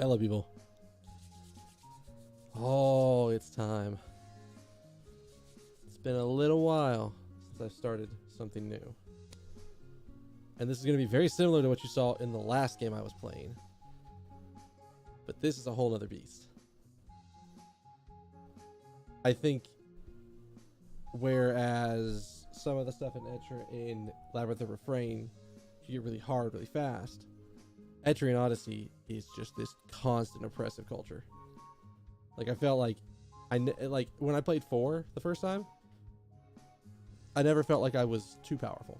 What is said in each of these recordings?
Hello, people. Oh, it's time. It's been a little while since I've started something new. And this is going to be very similar to what you saw in the last game I was playing. But this is a whole other beast. I think whereas some of the stuff in Labyrinth of Refrain you get really hard really fast, Etrian Odyssey is just this constant oppressive culture. Like I felt like like when I played 4 the first time, I never felt like I was too powerful.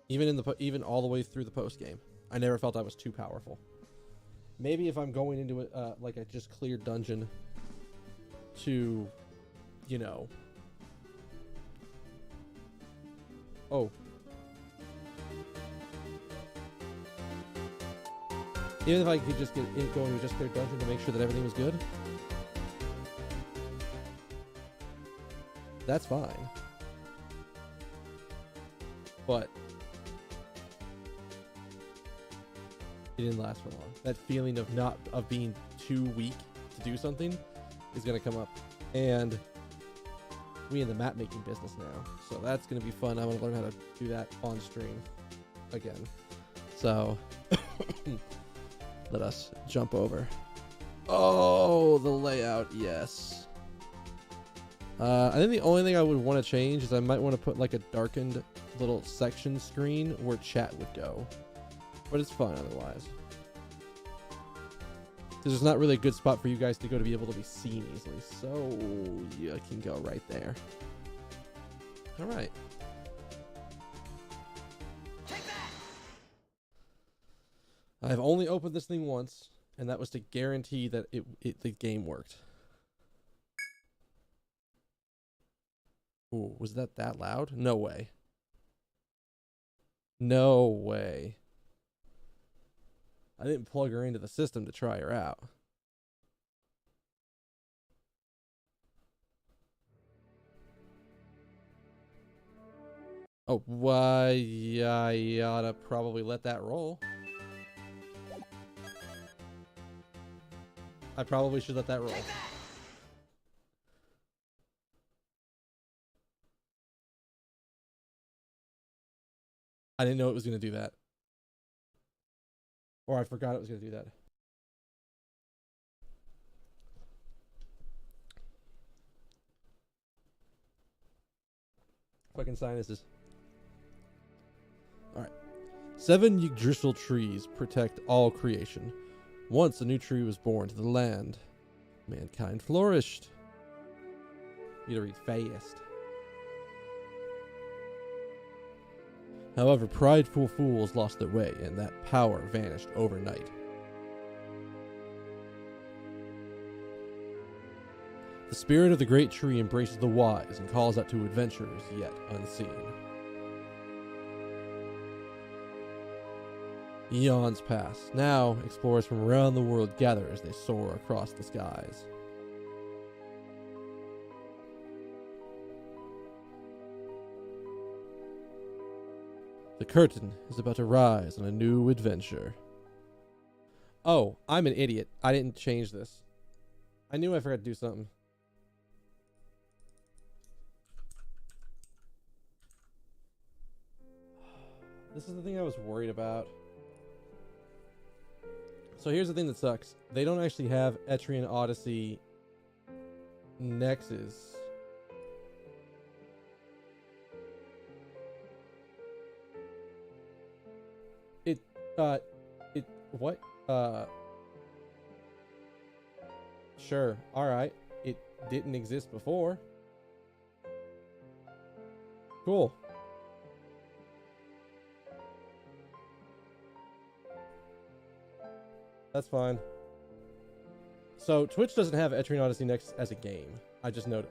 Even all the way through the post game, I never felt I was too powerful. Maybe if I'm going into it like a just cleared dungeon to, you know, even if I could just go into a just cleared dungeon to make sure that everything was good, that's fine. But it didn't last for long. That feeling of being too weak to do something is gonna come up, and we in the map making business now, so that's gonna be fun. I'm gonna learn how to do that on stream again. So let us jump over. Oh, the layout, yes. I think the only thing I would want to change is I might want to put like a darkened little section screen where chat would go, but it's fun otherwise. There's not really a good spot for you guys to go to be able to be seen easily, so you can go right there. All right. I've only opened this thing once, and that was to guarantee that the game worked. Ooh, was that loud? No way. No way. I didn't plug her into the system to try her out. Oh, why? I ought to probably let that roll. I probably should let that roll. I didn't know it was going to do that. Or I forgot it was going to do that. Fucking sinuses. Alright. 7 Yggdrasil trees protect all creation. Once a new tree was born to the land, mankind flourished. You gotta read fast. However, prideful fools lost their way, and that power vanished overnight. The spirit of the great tree embraces the wise and calls out to adventurers yet unseen. Eons pass. Now, explorers from around the world gather as they soar across the skies. The curtain is about to rise on a new adventure. Oh, I'm an idiot. I didn't change this. I knew I forgot to do something. This is the thing I was worried about. So here's the thing that sucks. They don't actually have Etrian Odyssey Nexus. What? Sure. Alright. It didn't exist before. Cool. That's fine. So Twitch doesn't have Etrian Odyssey Nexus as a game. I just noted.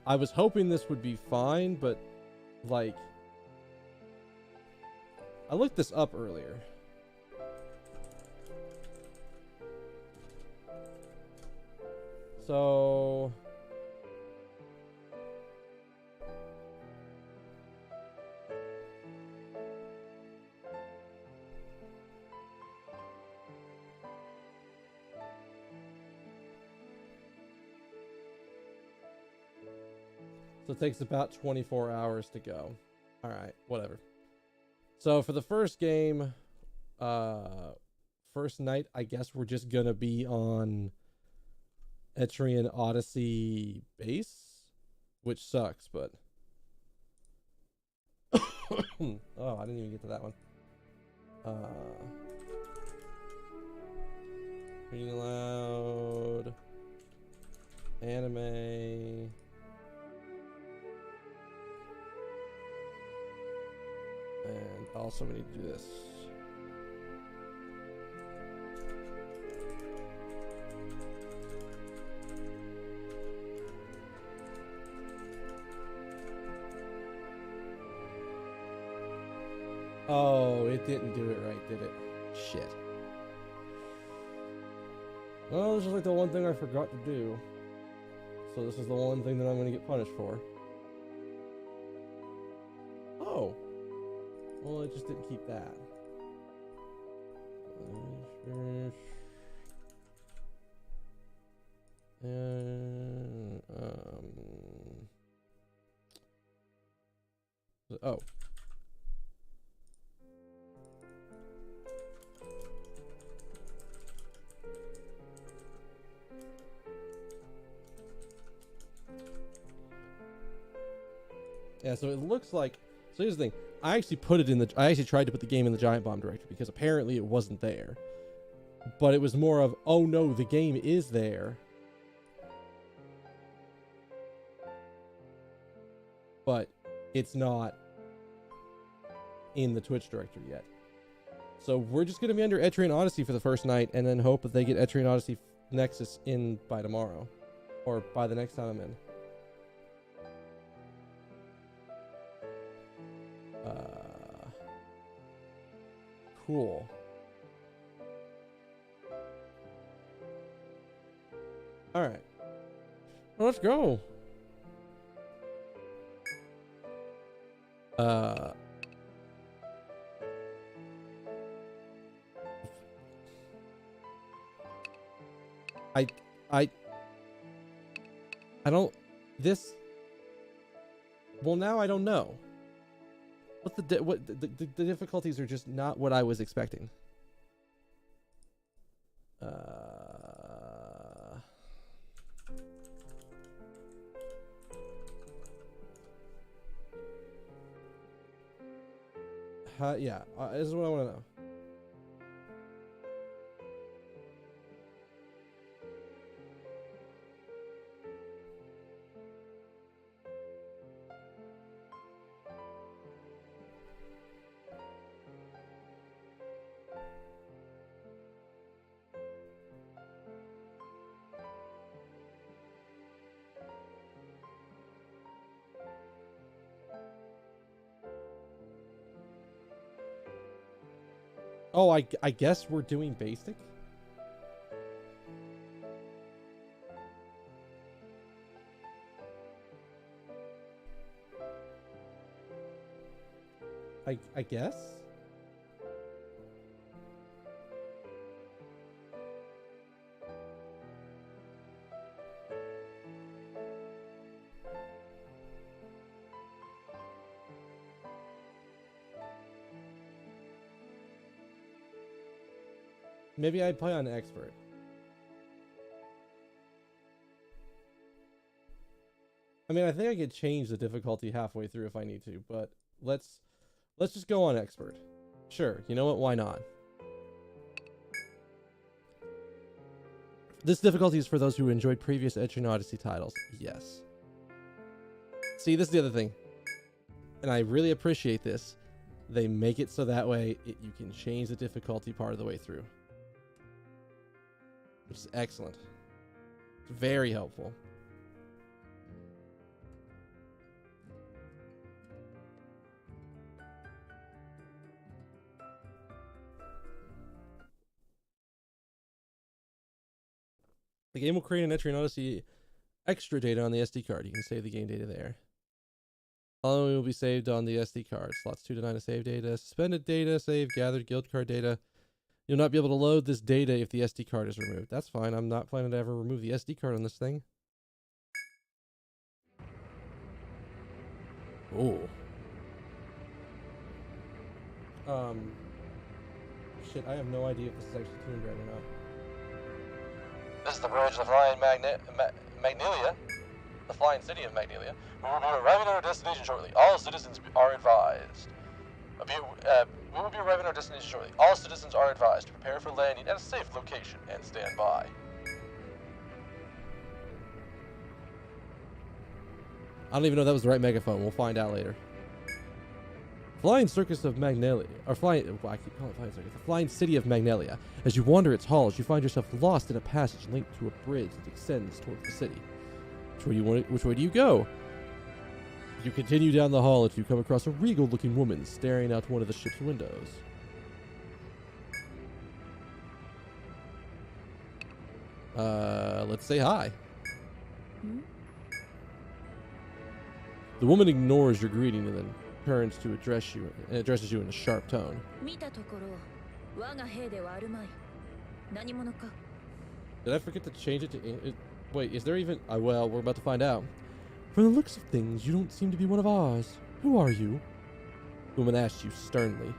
I was hoping this would be fine, but like, I looked this up earlier. So So it takes about 24 hours to go. All right, whatever. So for the first game, first night, I guess we're just gonna be on Etrian Odyssey base, which sucks, but oh, I didn't even get to that one. Reading aloud, anime. And also we need to do this. Oh, it didn't do it right, did it? Shit. Well, this is like the one thing I forgot to do. So this is the one thing that I'm going to get punished for. Oh. Well, it just didn't keep that. And, oh. Yeah, so it looks like, so here's the thing. I actually tried to put the game in the Giant Bomb directory because apparently it wasn't there. But it was more of, oh no, the game is there. But it's not in the Twitch directory yet. So we're just going to be under Etrian Odyssey for the first night and then hope that they get Etrian Odyssey Nexus in by tomorrow. Or by the next time I'm in. Cool. All right. Well, let's go. I don't. This. Well, now I don't know. The difficulties are just not what I was expecting. Yeah, this is what I want to know. Oh, I guess we're doing basic. I guess. Maybe I'd play on expert. I mean, I think I could change the difficulty halfway through if I need to, but let's just go on expert. Sure, you know what? Why not? This difficulty is for those who enjoyed previous Etrian Odyssey titles. Yes. See, this is the other thing. And I really appreciate this. They make it so that way you can change the difficulty part of the way through. Which is excellent. It's very helpful. The game will create an Etrian Odyssey extra data on the SD card. You can save the game data there. Following will be saved on the SD card. Slots 2 to 9 to save data. Suspended data, save, gathered, guild card data. You'll not be able to load this data if the SD card is removed. That's fine. I'm not planning to ever remove the SD card on this thing. Oh. Shit, I have no idea if this is actually tuned right or not. This is the bridge of the flying Magnelia, the flying city of Magnelia. We will be arriving at our destination shortly. All citizens are advised. We will be arriving at our destination shortly. All citizens are advised to prepare for landing at a safe location and stand by. I don't even know if that was the right megaphone. We'll find out later. Flying Circus of Magnelia, or flying, well, I keep calling it Flying Circus, the Flying City of Magnelia. As you wander its halls, you find yourself lost in a passage linked to a bridge that extends towards the city. Which way do you go? You continue down the hall until you come across a regal-looking woman staring out one of the ship's windows. Let's say hi. Hmm? The woman ignores your greeting and then turns to addresses you in a sharp tone. Did I forget to change it to wait, is there even... well, we're about to find out. From the looks of things, you don't seem to be one of ours. Who are you? The woman asks you sternly.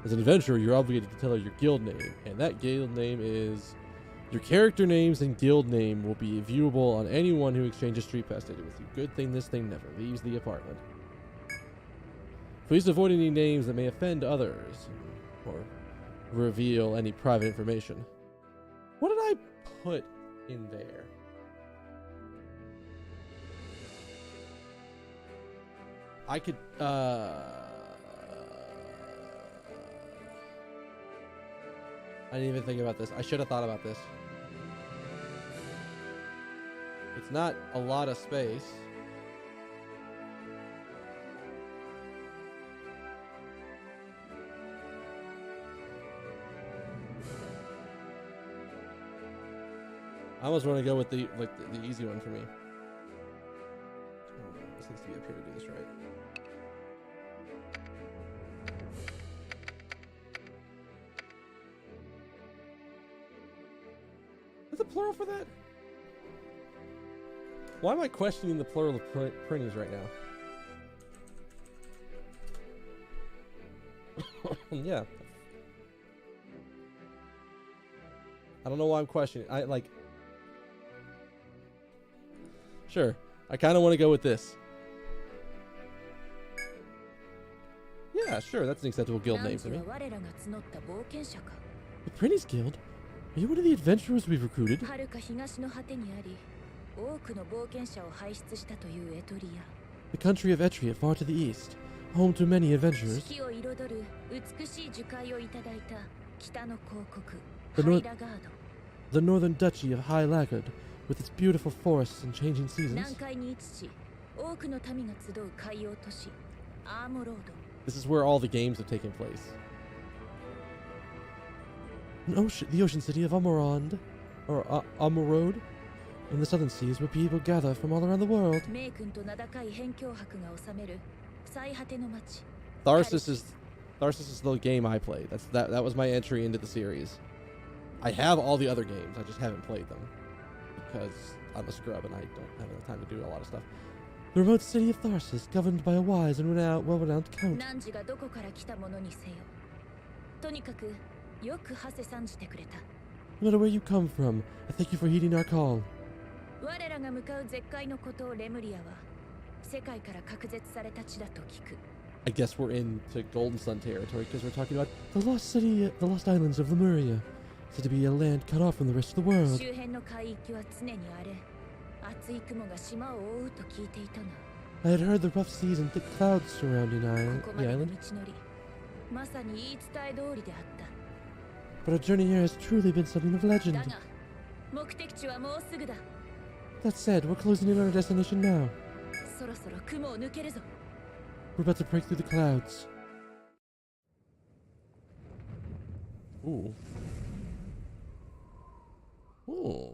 As an adventurer, you're obligated to tell her your guild name, and that guild name is... Your character names and guild name will be viewable on anyone who exchanges street pass data with you. Good thing this thing never leaves the apartment. Please avoid any names that may offend others, or reveal any private information. What did I put in there? I could, I didn't even think about this. I should have thought about this. It's not a lot of space. I almost want to go with the easy one for me. Oh, this needs to be up here to do this right. Is the plural for that? Why am I questioning the plural of printies right now? Yeah. I don't know why I'm questioning. Sure. I kind of want to go with this. Yeah, sure. That's an acceptable guild name for me. The Printies Guild? Are you one of the adventurers we've recruited? The country of Etria, far to the east, home to many adventurers. The northern duchy of High Laggard, with its beautiful forests and changing seasons. This is where all the games have taken place. The ocean city of Amorond, or Amorode, in the southern seas, where people gather from all around the world. Tharsis is the game I played. That was my entry into the series. I have all the other games, I just haven't played them because I'm a scrub and I don't have enough time to do a lot of stuff. The remote city of Tharsis, governed by a wise and well-renowned count. No matter where you come from, I thank you for heeding our call. I guess we're into Golden Sun territory because we're talking about the lost city, the lost islands of Lemuria, said to be a land cut off from the rest of the world. I had heard the rough seas and thick clouds surrounding the island. But our journey here has truly been something of legend. That said, we're closing in on our destination now. We're about to break through the clouds. Ooh. Ooh.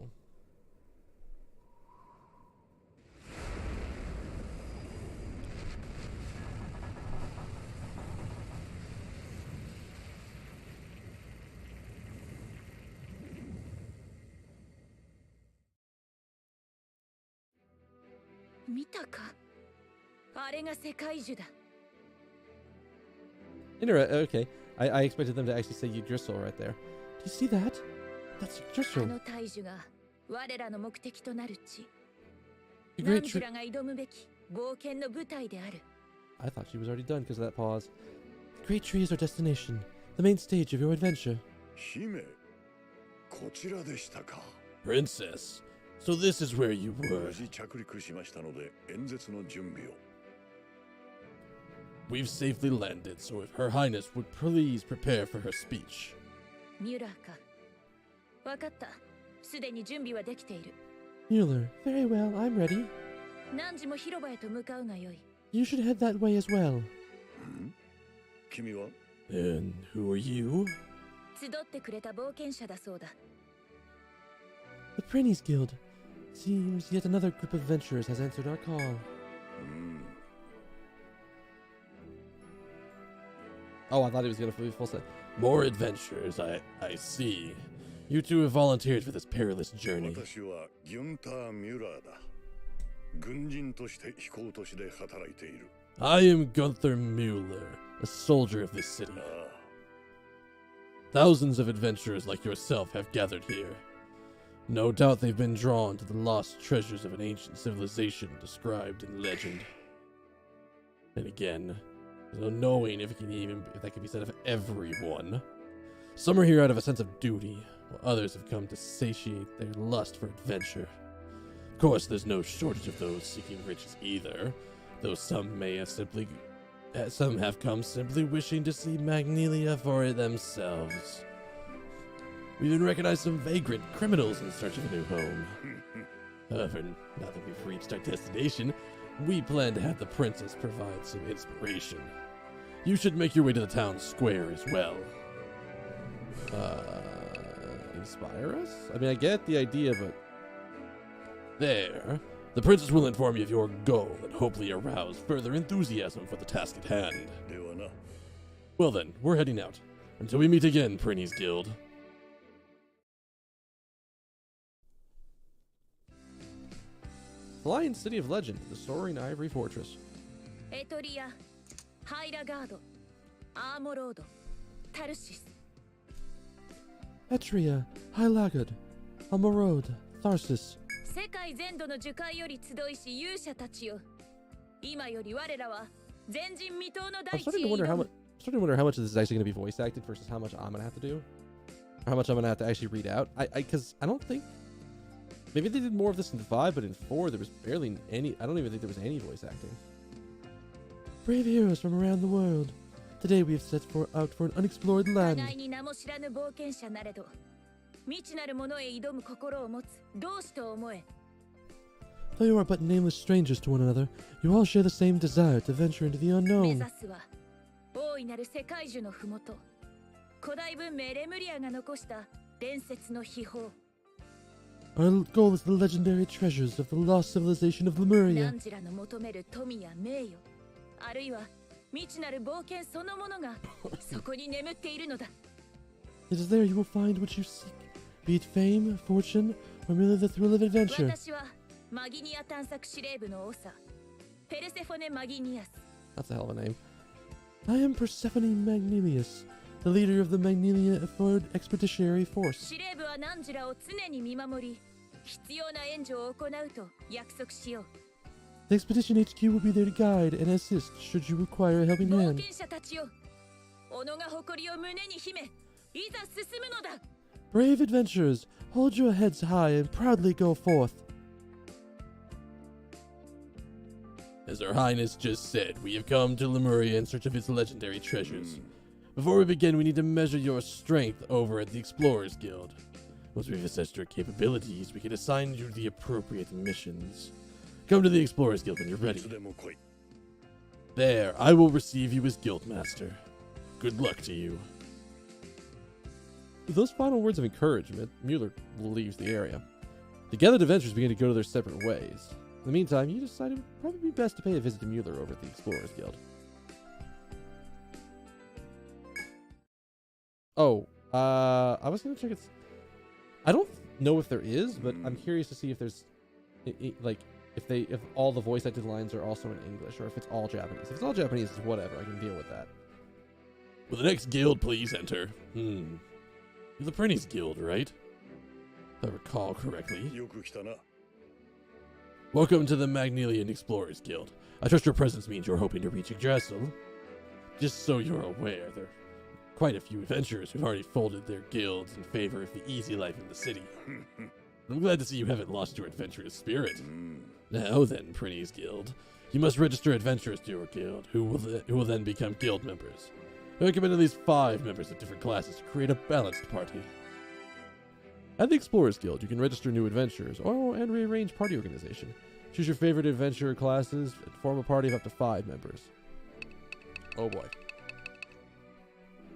Okay. I expected them to actually say Yggdrasil right there. Do you see that? That's Yggdrasil. The great tree. I thought she was already done because of that pause. The great tree is our destination, the main stage of your adventure. Princess, so this is where you were. We've safely landed, so if Her Highness would please prepare for her speech. Mueller, very well, I'm ready. You should head that way as well. And who are you? The Prinny's Guild. Seems yet another group of adventurers has answered our call. Oh, I thought he was going to be full set. More adventures, I see. You two have volunteered for this perilous journey. I am Gunther Mueller, a soldier of this city. Thousands of adventurers like yourself have gathered here. No doubt they've been drawn to the lost treasures of an ancient civilization described in legend. And again, there's no knowing if that can be said of everyone. Some are here out of a sense of duty, while others have come to satiate their lust for adventure. Of course, there's no shortage of those seeking riches either, though some have come simply wishing to see Magnelia for it themselves. We even recognize some vagrant criminals in search of a new home. However, now that we've reached our destination, we plan to have the princess provide some inspiration. You should make your way to the town square as well. Inspire us? I mean, I get the idea, but... There. The princess will inform you of your goal and hopefully arouse further enthusiasm for the task at hand. Well then, we're heading out. Until we meet again, Prinny's Guild. Flying City of Legend, the Soaring Ivory Fortress. Etria, Hairagado, Amorodo, Tarsis. Etria, Hailagad, Amorod, Tharsis. I'm starting to wonder how much of this is actually going to be voice acted versus how much I'm going to have to do. Or how much I'm going to have to actually read out. Because I don't think... Maybe they did more of this in 5, but in 4 there was barely any... I don't even think there was any voice acting. Brave heroes from around the world. Today we have set out for an unexplored land. Though you are but nameless strangers to one another, you all share the same desire to venture into the unknown. Our goal is the legendary treasures of the lost civilization of Lemuria. It is there you will find what you seek, be it fame, fortune, or merely the thrill of adventure. That's a hell of a name. I am Persephone Magnelius, the leader of the Magnelia Expeditionary Force. The Expedition HQ will be there to guide and assist should you require a helping hand. Brave adventurers, hold your heads high and proudly go forth. As Her Highness just said, we have come to Lemuria in search of its legendary treasures. Before we begin, we need to measure your strength over at the Explorers Guild. Once we've assessed your capabilities, we can assign you the appropriate missions. Come to the Explorers Guild when you're ready. There, I will receive you as Guildmaster. Good luck to you. With those final words of encouragement, Mueller leaves the area. The gathered adventurers begin to go their separate ways. In the meantime, you decided it would probably be best to pay a visit to Mueller over at the Explorers Guild. Oh, I was going to check I don't know if there is, but I'm curious to see if there's, like, if all the voice acted lines are also in English, or if it's all Japanese. If it's all Japanese, it's whatever. I can deal with that. Will the next guild please enter? You're the Prinny's Guild, right? If I recall correctly. Welcome to the Magnelian Explorers Guild. I trust your presence means you're hoping to reach Yggdrasil. Just so you're aware, there are quite a few adventurers who've already folded their guilds in favor of the easy life in the city. I'm glad to see you haven't lost your adventurous spirit. Now then, Prinny's Guild, you must register adventurers to your guild, who will then become guild members. I recommend at least 5 members of different classes to create a balanced party. At the Explorers Guild, you can register new adventurers and rearrange party organization. Choose your favorite adventurer classes and form a party of up to 5 members. Oh boy.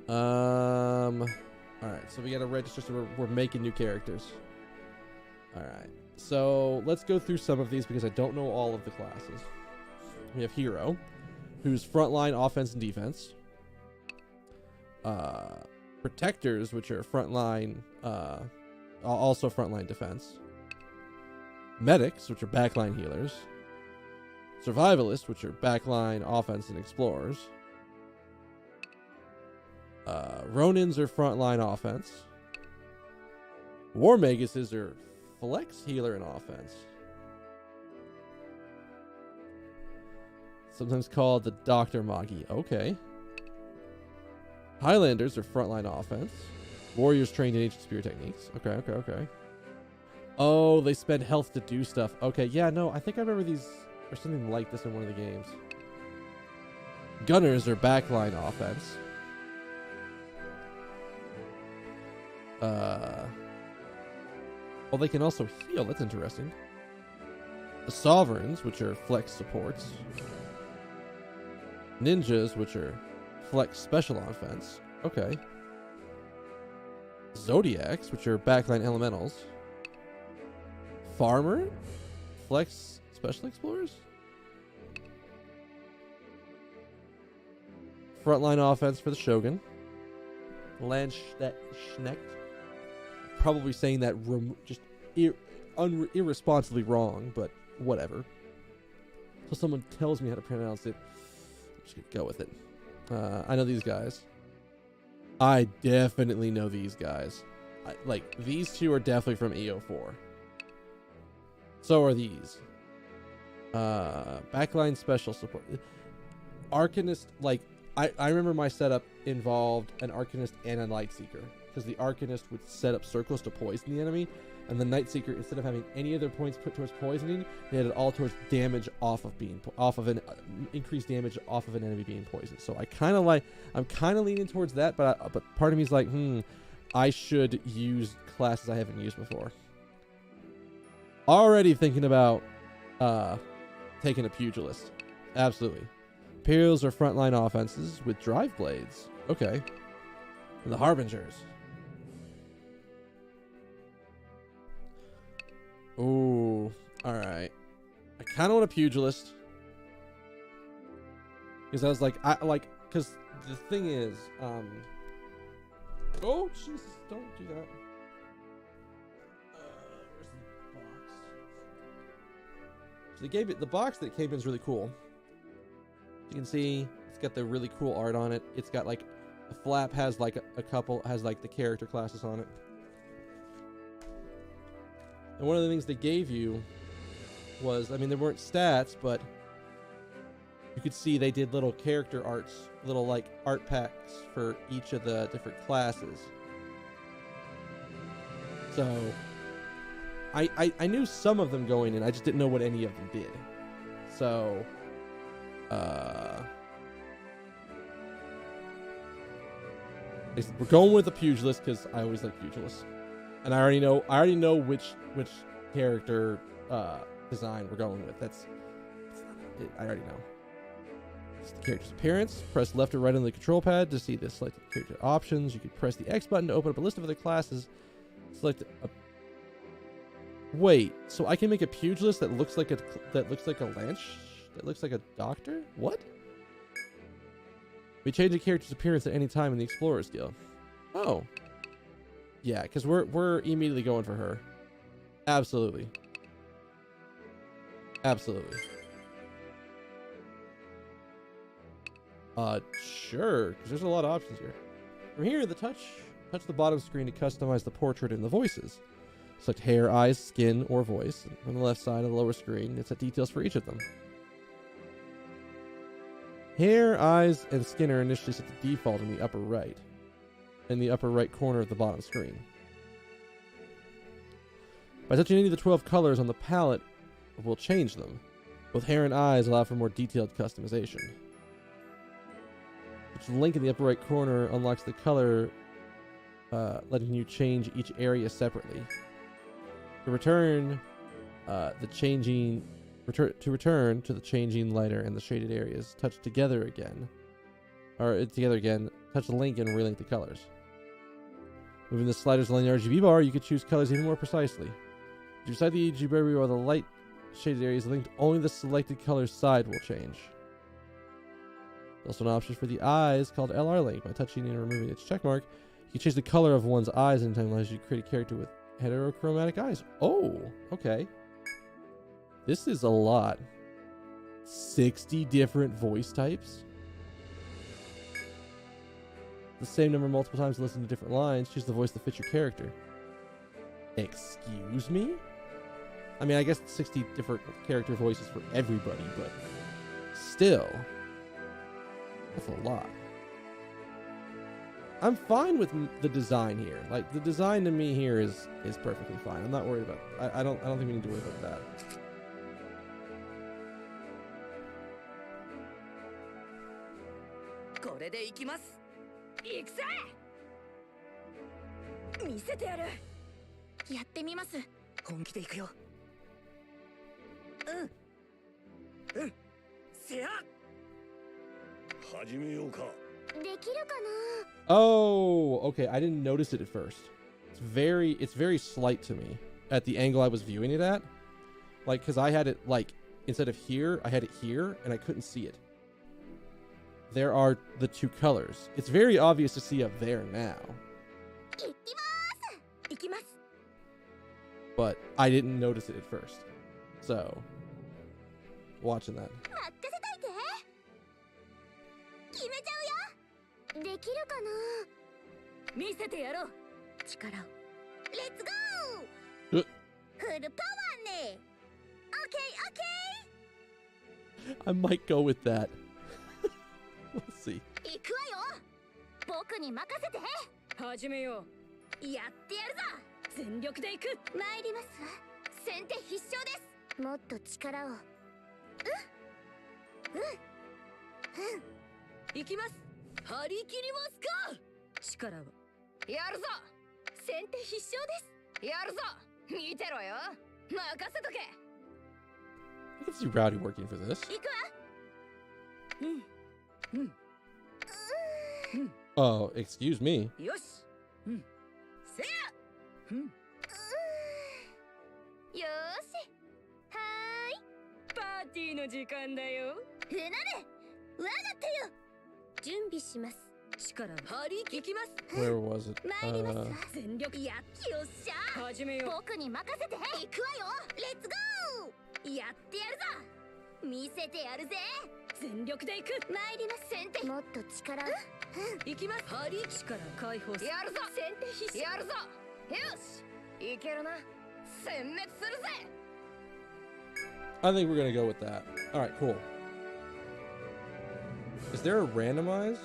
Alright, so we gotta register, so we're making new characters. Alright, so let's go through some of these because I don't know all of the classes. We have Hero, who's frontline offense and defense. Protectors, which are frontline, also frontline defense. Medics, which are backline healers. Survivalists, which are backline offense and explorers. Ronins are frontline offense. War Maguses are flex healer and offense. Sometimes called the Dr. Magi. Okay. Highlanders are frontline offense. Warriors trained in ancient spear techniques. Okay. Oh, they spend health to do stuff. Okay, yeah, no, I think I remember these, or something like this in one of the games. Gunners are backline offense. Well, they can also heal. That's interesting. The Sovereigns, which are flex supports. Ninjas, which are flex special offense. Okay. Zodiacs, which are backline elementals. Farmer, flex special explorers. Frontline offense for the Shogun. Landsknecht. Probably saying that just irresponsibly wrong, but whatever. Until someone tells me how to pronounce it, I'm just gonna go with it. I know these guys. I definitely know these guys. Like, these two are definitely from EO4. So are these. Backline special support. Arcanist, like, I remember my setup involved an Arcanist and a Lightseeker. Because the Arcanist would set up circles to poison the enemy, and the Nightseeker, instead of having any of their points put towards poisoning, they had it all towards damage increased damage off of an enemy being poisoned. So I'm kind of leaning towards that, but part of me is like, I should use classes I haven't used before. Already thinking about taking a pugilist. Absolutely. Imperials are frontline offenses with drive blades. Okay. And the Harbingers. Ooh, alright. I kind of want a pugilist. Because I was like, because the thing is, oh, Jesus, don't do that. Where's the box? So they gave it, the box that it came in is really cool. You can see, it's got the really cool art on it. It's got like, the flap has like a couple, has like the character classes on it. And one of the things they gave you was, I mean, there weren't stats, but you could see they did little character arts, little like art packs for each of the different classes. So I knew some of them going in, I just didn't know what any of them did. So we're going with the pugilist because I always like pugilists. And I already know which character design we're going with. I already know. It's the character's appearance. Press left or right on the control pad to see the selected character options. You can press the X button to open up a list of other classes. Select a... Wait, so I can make a pugilist that looks like a doctor? What? We change a character's appearance at any time in the Explorers Guild. Oh. Yeah, because we're immediately going for her. Absolutely. Absolutely. Sure, because there's a lot of options here. From here, touch the bottom screen to customize the portrait and the voices. Select hair, eyes, skin, or voice. And from the left side of the lower screen, it set details for each of them. Hair, eyes, and skin are initially set to default in the upper right corner of the bottom screen. By touching any of the 12 colors on the palette, we'll change them. Both hair and eyes allow for more detailed customization. The link in the upper right corner unlocks the color, letting you change each area separately. To return to the changing lighter and the shaded areas, touch together again. Touch the link and relink the colors. Moving the sliders along the RGB bar, you can choose colors even more precisely. If you decide the RGB bar or the light shaded areas linked, only the selected color side will change. There's also an option for the eyes called LR Link. By touching and removing its checkmark, you can change the color of one's eyes anytime as you create a character with heterochromatic eyes. Oh, okay. This is a lot. 60 different voice types. The same number multiple times to listen to different lines. Choose the voice that fits your character. Excuse me? I mean, I guess 60 different character voices for everybody, but still. That's a lot. I'm fine with the design here. Like, the design to me here is perfectly fine. I'm not worried about I don't think we need to worry about that. Oh, okay. I didn't notice it at first. It's very slight to me at the angle I was viewing it at. Like, because I had it, like, instead of here, I had it here, and I couldn't see it. There are the two colors. It's very obvious to see up there now. But I didn't notice it at first. So, watching that. I might go with that. Let's see. I can see Rowdy working for this. Oh, excuse me. Where was it? I think we're gonna go with that. Alright, cool. Is there a randomize?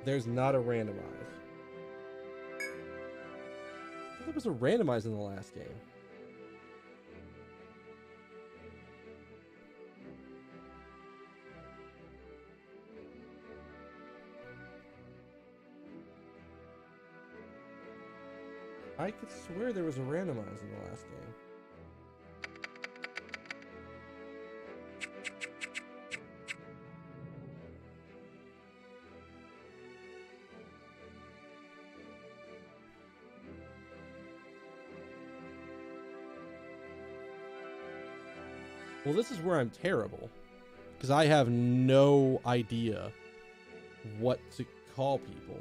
There's not a randomize. I thought there was a randomize in the last game. I could swear there was a randomize in the last game. Well, this is where I'm terrible. Because I have no idea what to call people.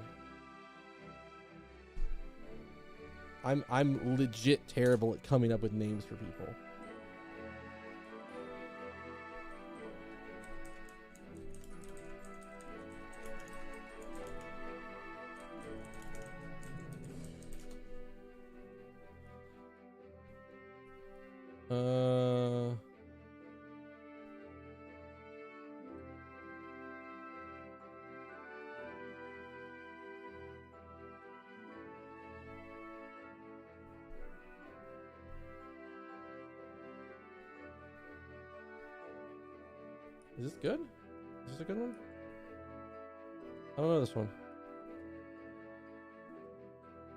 I'm legit terrible at coming up with names for people. Is this good? Is this a good one? I don't know this one.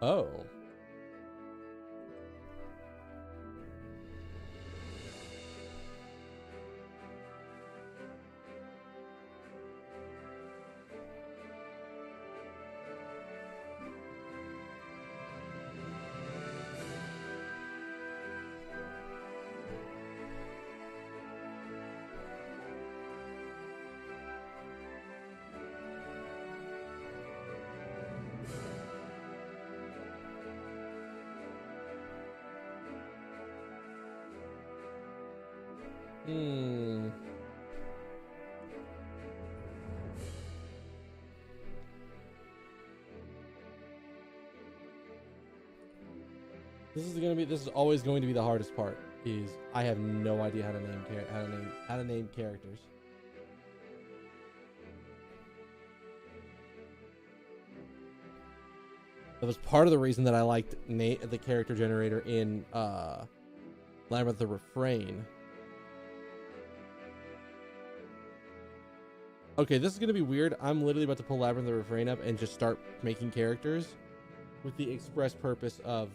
Oh. This is always going to be the hardest part. Is I have no idea how to name characters. That was part of the reason that I liked the character generator in Labyrinth of Refrain. Okay, this is gonna be weird. I'm literally about to pull Labyrinth of Refrain up and just start making characters with the express purpose of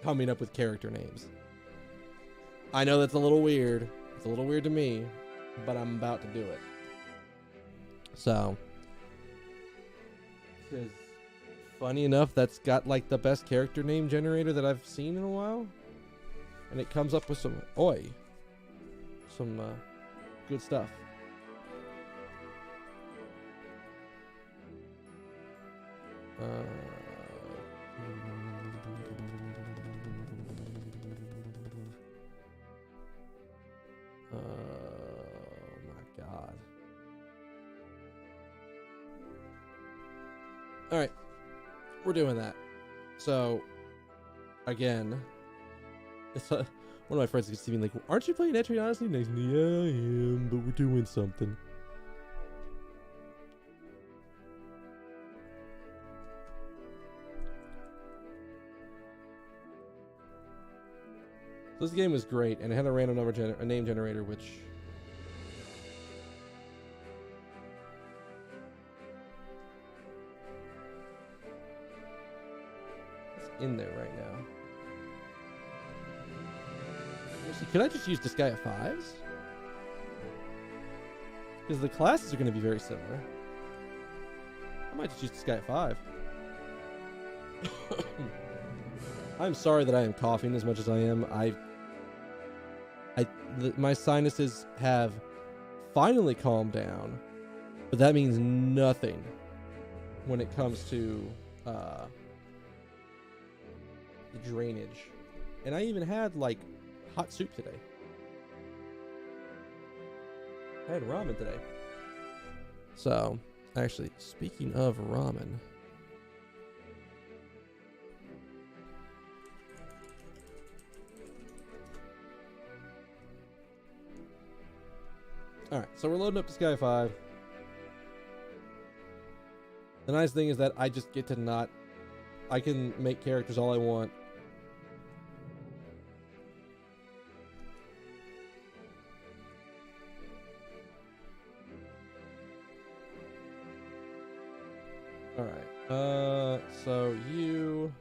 coming up with character names. I know that's a little weird. It's a little weird to me, but I'm about to do it. So, because funny enough, that's got like the best character name generator that I've seen in a while, and it comes up with some good stuff. My God. All right, we're doing that. So, again, it's one of my friends is even like, "Aren't you playing Etrian Odyssey Nexus?" Yeah, I am, but we're doing something. So this game was great, and it had a random number name generator, which is in there right now. Actually, could I just use this guy at 5s? Because the classes are going to be very similar. I might just use this guy at 5. I'm sorry that I am coughing as much as I am. My sinuses have finally calmed down, but that means nothing when it comes to the drainage. And I even had like hot soup today. I had ramen today. So, actually, speaking of ramen, alright, so we're loading up to Sky 5. The nice thing is that I just get to I can make characters all I want. Alright, so you...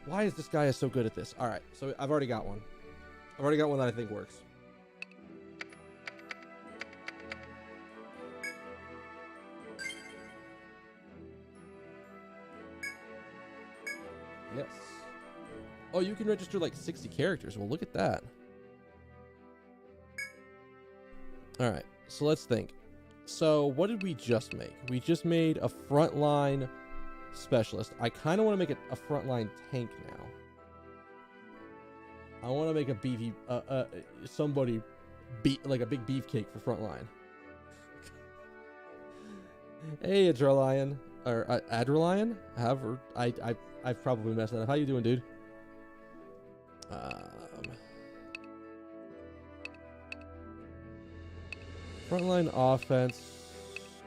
Why is this guy so good at this? All right, so I've already got one. I've already got one that I think works. Yes. Oh, you can register like 60 characters. Well, look at that. All right, so let's think. So what did we just make? We just made a frontline specialist. I kind of want to make it a frontline tank now. I want to make a beefy, somebody like a big beefcake for frontline. Hey, Adralion, or Adralion. However, I've probably messed that up. How you doing, dude? Frontline offense.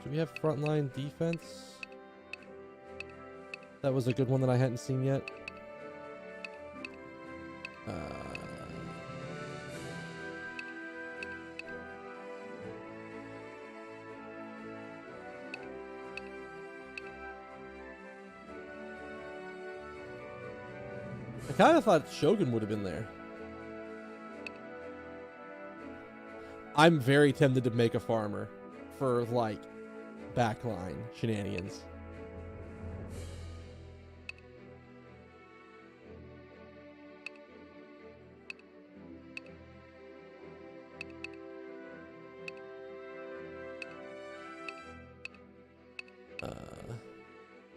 Do we have frontline defense? That was a good one that I hadn't seen yet. I kind of thought Shogun would have been there. I'm very tempted to make a farmer for, like, backline shenanigans.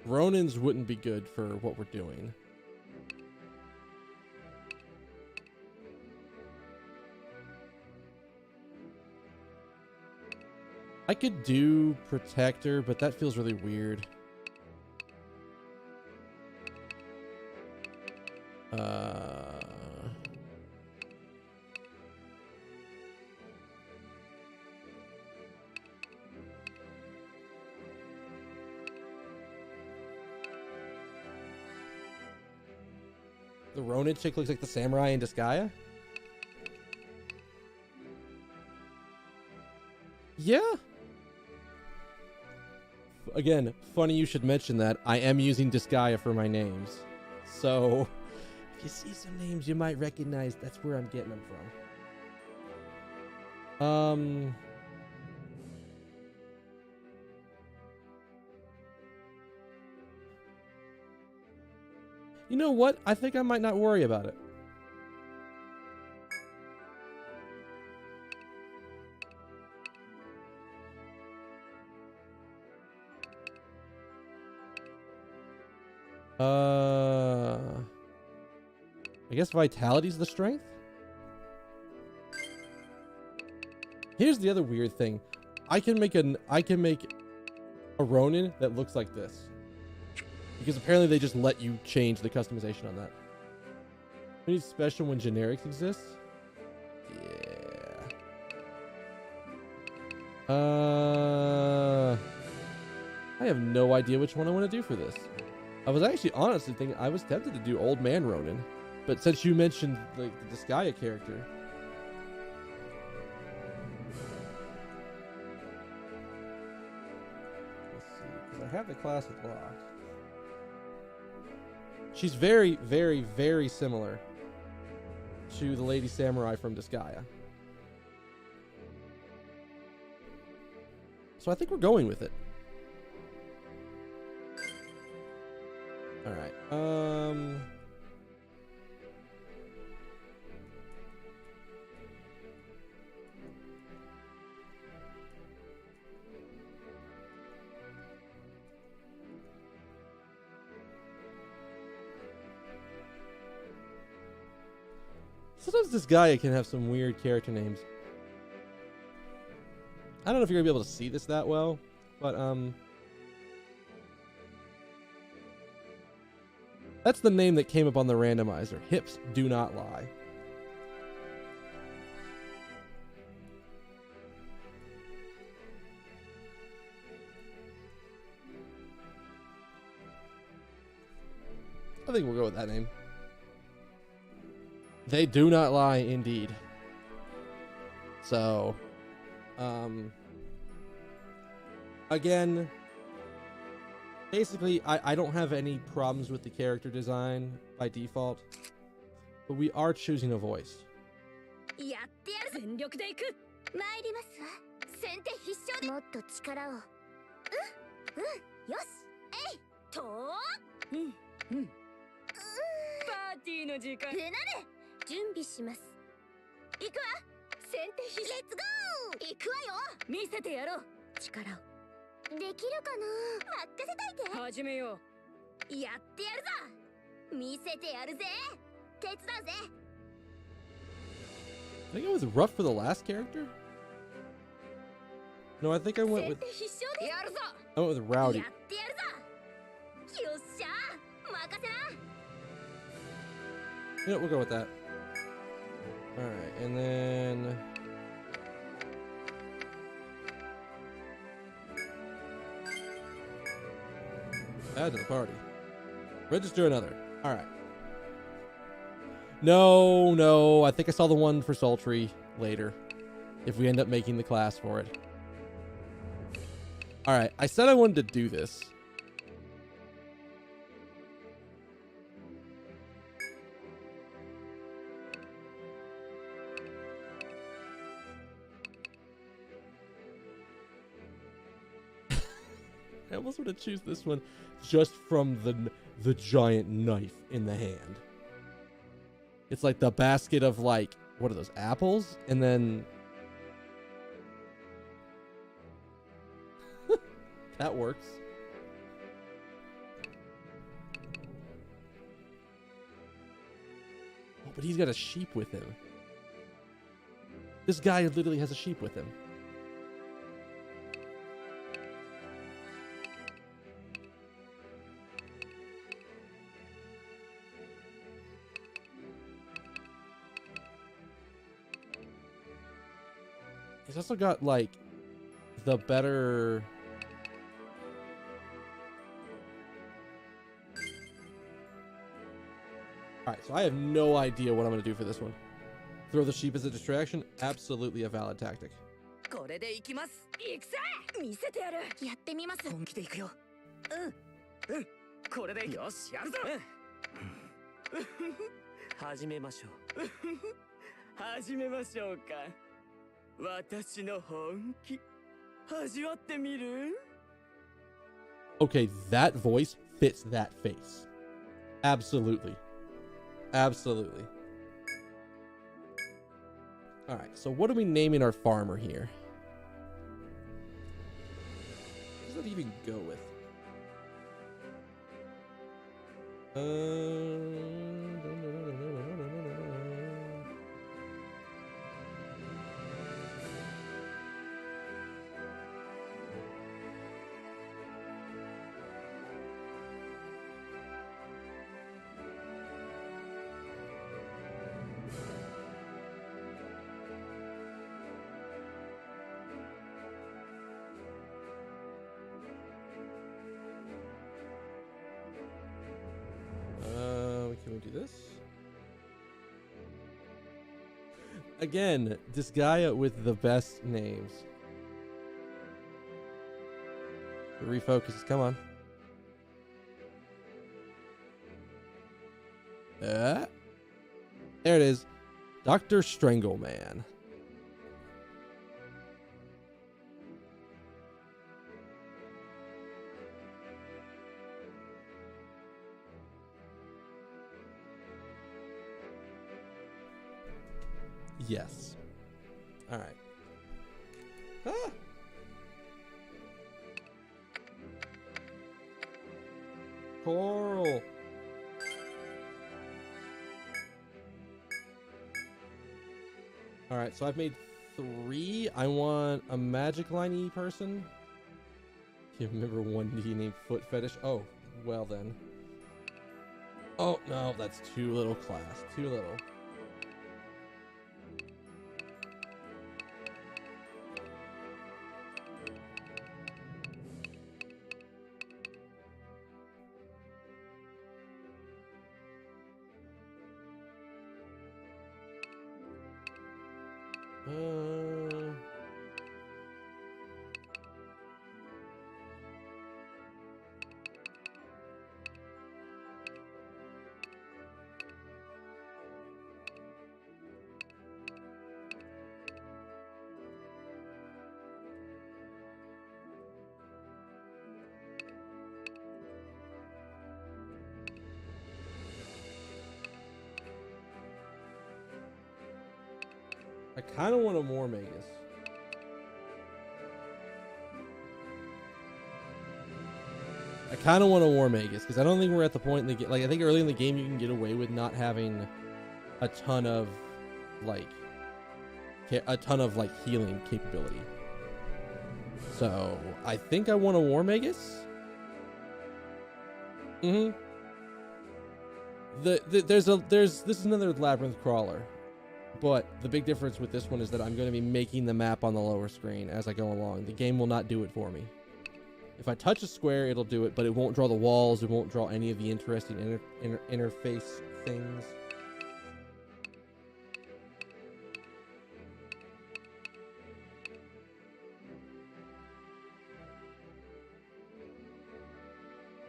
Ronins wouldn't be good for what we're doing. I could do Protector, but that feels really weird. The Ronin chick looks like the samurai in Disgaea? Yeah. Again, funny you should mention that. I am using Disgaea for my names. So, if you see some names you might recognize, that's where I'm getting them from. You know what? I think I might not worry about it. I guess vitality's the strength? Here's the other weird thing. I can make a Ronin that looks like this. Because apparently they just let you change the customization on that. We need special when generics exist? Yeah. I have no idea which one I want to do for this. I was actually honestly thinking I was tempted to do Old Man Ronin. But since you mentioned like the Disgaea character. Let's see, because I have the class locked. She's very, very, very similar to the Lady Samurai from Disgaea. So I think we're going with it. Alright. Sometimes this guy can have some weird character names. I don't know if you're gonna be able to see this that well, but that's the name that came up on the randomizer. Hips do not lie. I think we'll go with that name. They do not lie, indeed. So, again, basically, I don't have any problems with the character design by default, but we are choosing a voice. やってやる全力で行く参りますわ先手必勝でもっと力をよしえいとうんティの時間。でなる。準備します。行くわ。先手必レッツゴー。行くわよ。見せてやろう。力を。できるかな。任せといて。始めよう。やってやるぞ。見せてやるぜ。手伝うぜ。I think it was rough for the last character. No, I think I went with Rowdy. You know, we'll go with that. All right, and then add to the party. Register another. All right. No, I think I saw the one for Sultry later. If we end up making the class for it. All right, I said I wanted to do this. I almost want to choose this one just from the giant knife in the hand. It's like the basket of, like, what are those, apples? And then that works. Oh, but he's got a sheep with him. This guy literally has a sheep with him. He's also got, like, the better... Alright, so I have no idea what I'm going to do for this one. Throw the sheep as a distraction? Absolutely a valid tactic. Okay, that voice fits that face. Absolutely. Absolutely. All right, so what are we naming our farmer here? What does that even go with? Can we do this? Again, this guy with the best names. Refocus. Come on. There it is. Dr. Strangleman. Yes. All right. Ah! Coral. All right, so I've made 3. I want a magic line-y person. Can't remember one D named Foot Fetish. Oh, well then. Oh, no, that's too little class. Too little. I kind of want a War Magus. I kind of want a War Magus because I don't think we're at the point in the game. Like, I think early in the game you can get away with not having a ton of like healing capability. So I think I want a War Magus. This is another labyrinth crawler, but the big difference with this one is that I'm going to be making the map on the lower screen as I go along. The game will not do it for me. If I touch a square, it'll do it, but it won't draw the walls. It won't draw any of the interesting interface things.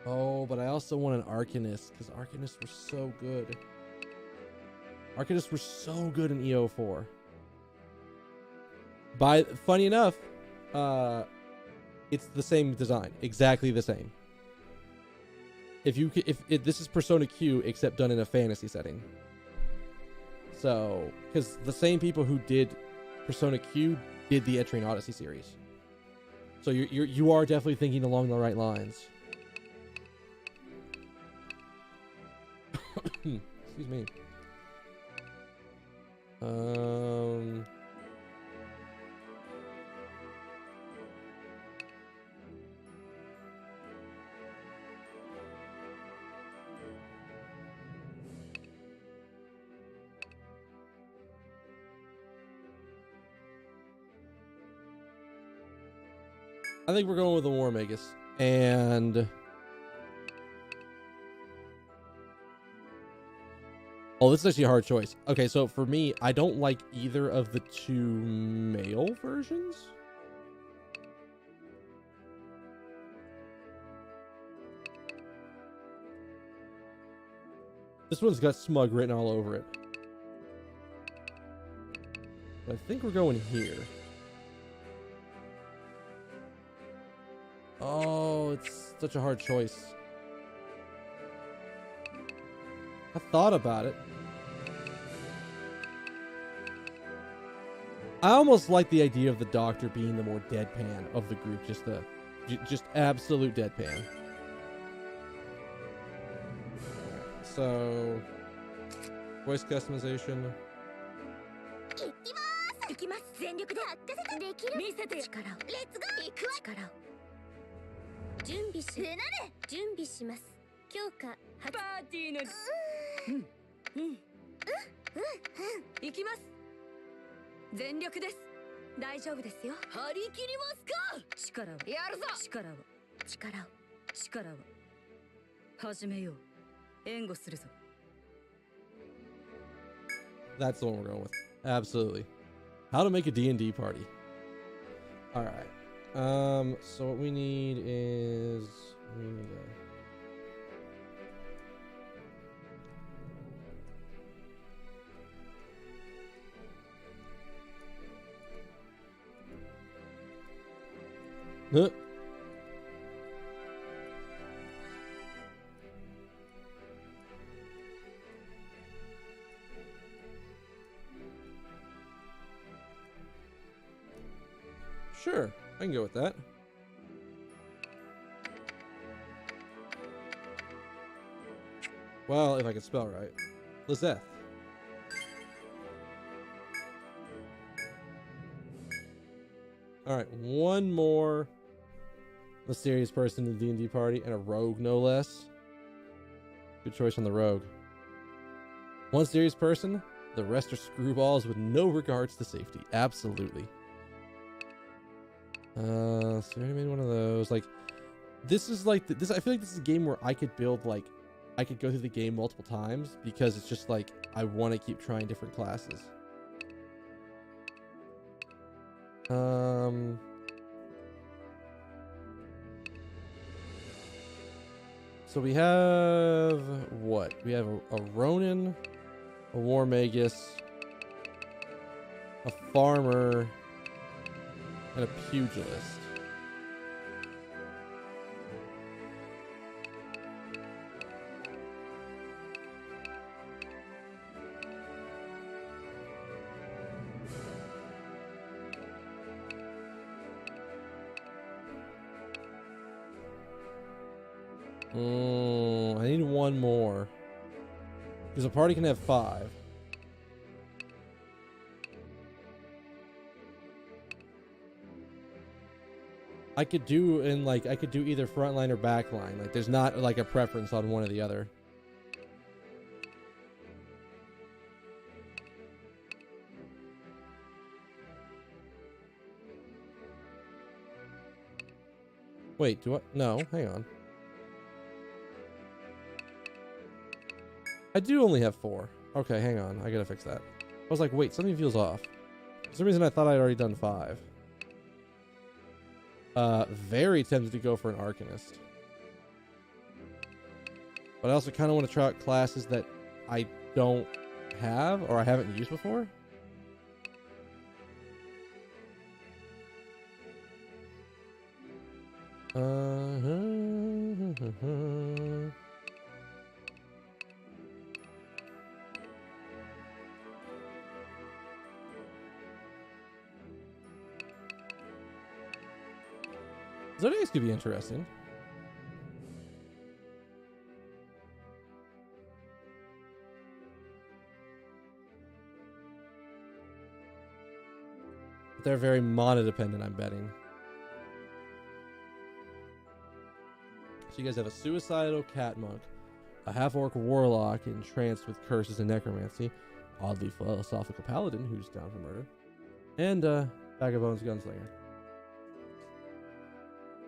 Oh, but I also want an Arcanist, because Arcanists were so good. Arcanists were so good in EO4. Funny enough, it's the same design, exactly the same. If this is Persona Q except done in a fantasy setting. So, because the same people who did Persona Q did the Etrian Odyssey series. So you are definitely thinking along the right lines. Excuse me. I think we're going with the War Magus. And oh, this is actually a hard choice. Okay, so for me, I don't like either of the two male versions. This one's got smug written all over it. But I think we're going here. Oh, it's such a hard choice. I thought about it. I almost like the idea of the Doctor being the more deadpan of the group, just absolute deadpan. So, voice customization. That's the one we're going with. Absolutely. How to make a D&D party. All right. So what we need is sure, I can go with that. Well, if I can spell right. Lizeth. Alright, one more mysterious person in the D&D party, and a rogue, no less. Good choice on the rogue. One serious person, the rest are screwballs with no regards to safety. Absolutely. So I already made one of those. Like, this is like this. I feel like this is a game where I could build, like, I could go through the game multiple times because it's just like I want to keep trying different classes. So we have what? We have a Ronin, a War Magus, a Farmer, and a Pugilist. I need one more. Because a party can have 5. I could do either front line or back line. Like there's not like a preference on one or the other. Wait, do I? No, hang on. I do only have 4. Okay, hang on. I gotta fix that. I was like, wait, something feels off. For some reason I thought I'd already done 5. Very tempted to go for an Arcanist. But I also kind of want to try out classes that I don't have or I haven't used before. Zodiacs could be interesting. They're very mana dependent, I'm betting. So you guys have a suicidal cat monk, a half-orc warlock entranced with curses and necromancy, oddly philosophical paladin who's down for murder, and Bag of Bones gunslinger.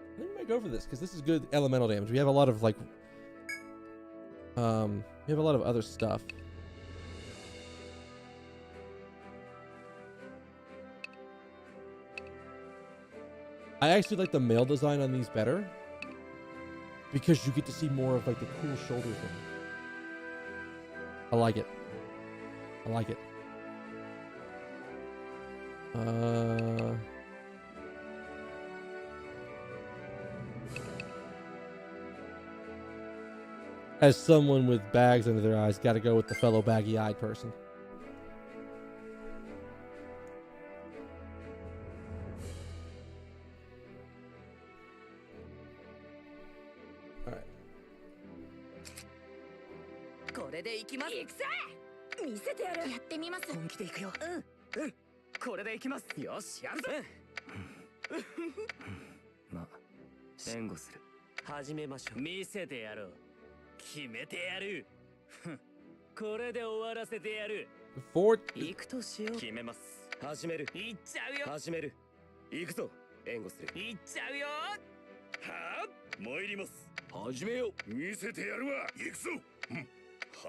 I think we might go for this because this is good elemental damage. We have a lot of like, we have a lot of other stuff. I actually like the mail design on these better because you get to see more of like the cool shoulder thing. I like it. I like it. As someone with bags under their eyes, got to go with the fellow baggy-eyed person. All right. これで行きます。行くぜ。見せてやる。やってみます。本気で行くよ。うん。これで行きます。よし、やるぜ。まあ、援護する。始めましょう。見せてやろう。決めてやる。これで終わらせてやる。行くとしよう。決めます。始める。行っちゃうよ。始める。行くぞ。援護する。行っちゃうよ。はあ、参ります。始めよう。見せてやるわ。行くぞ。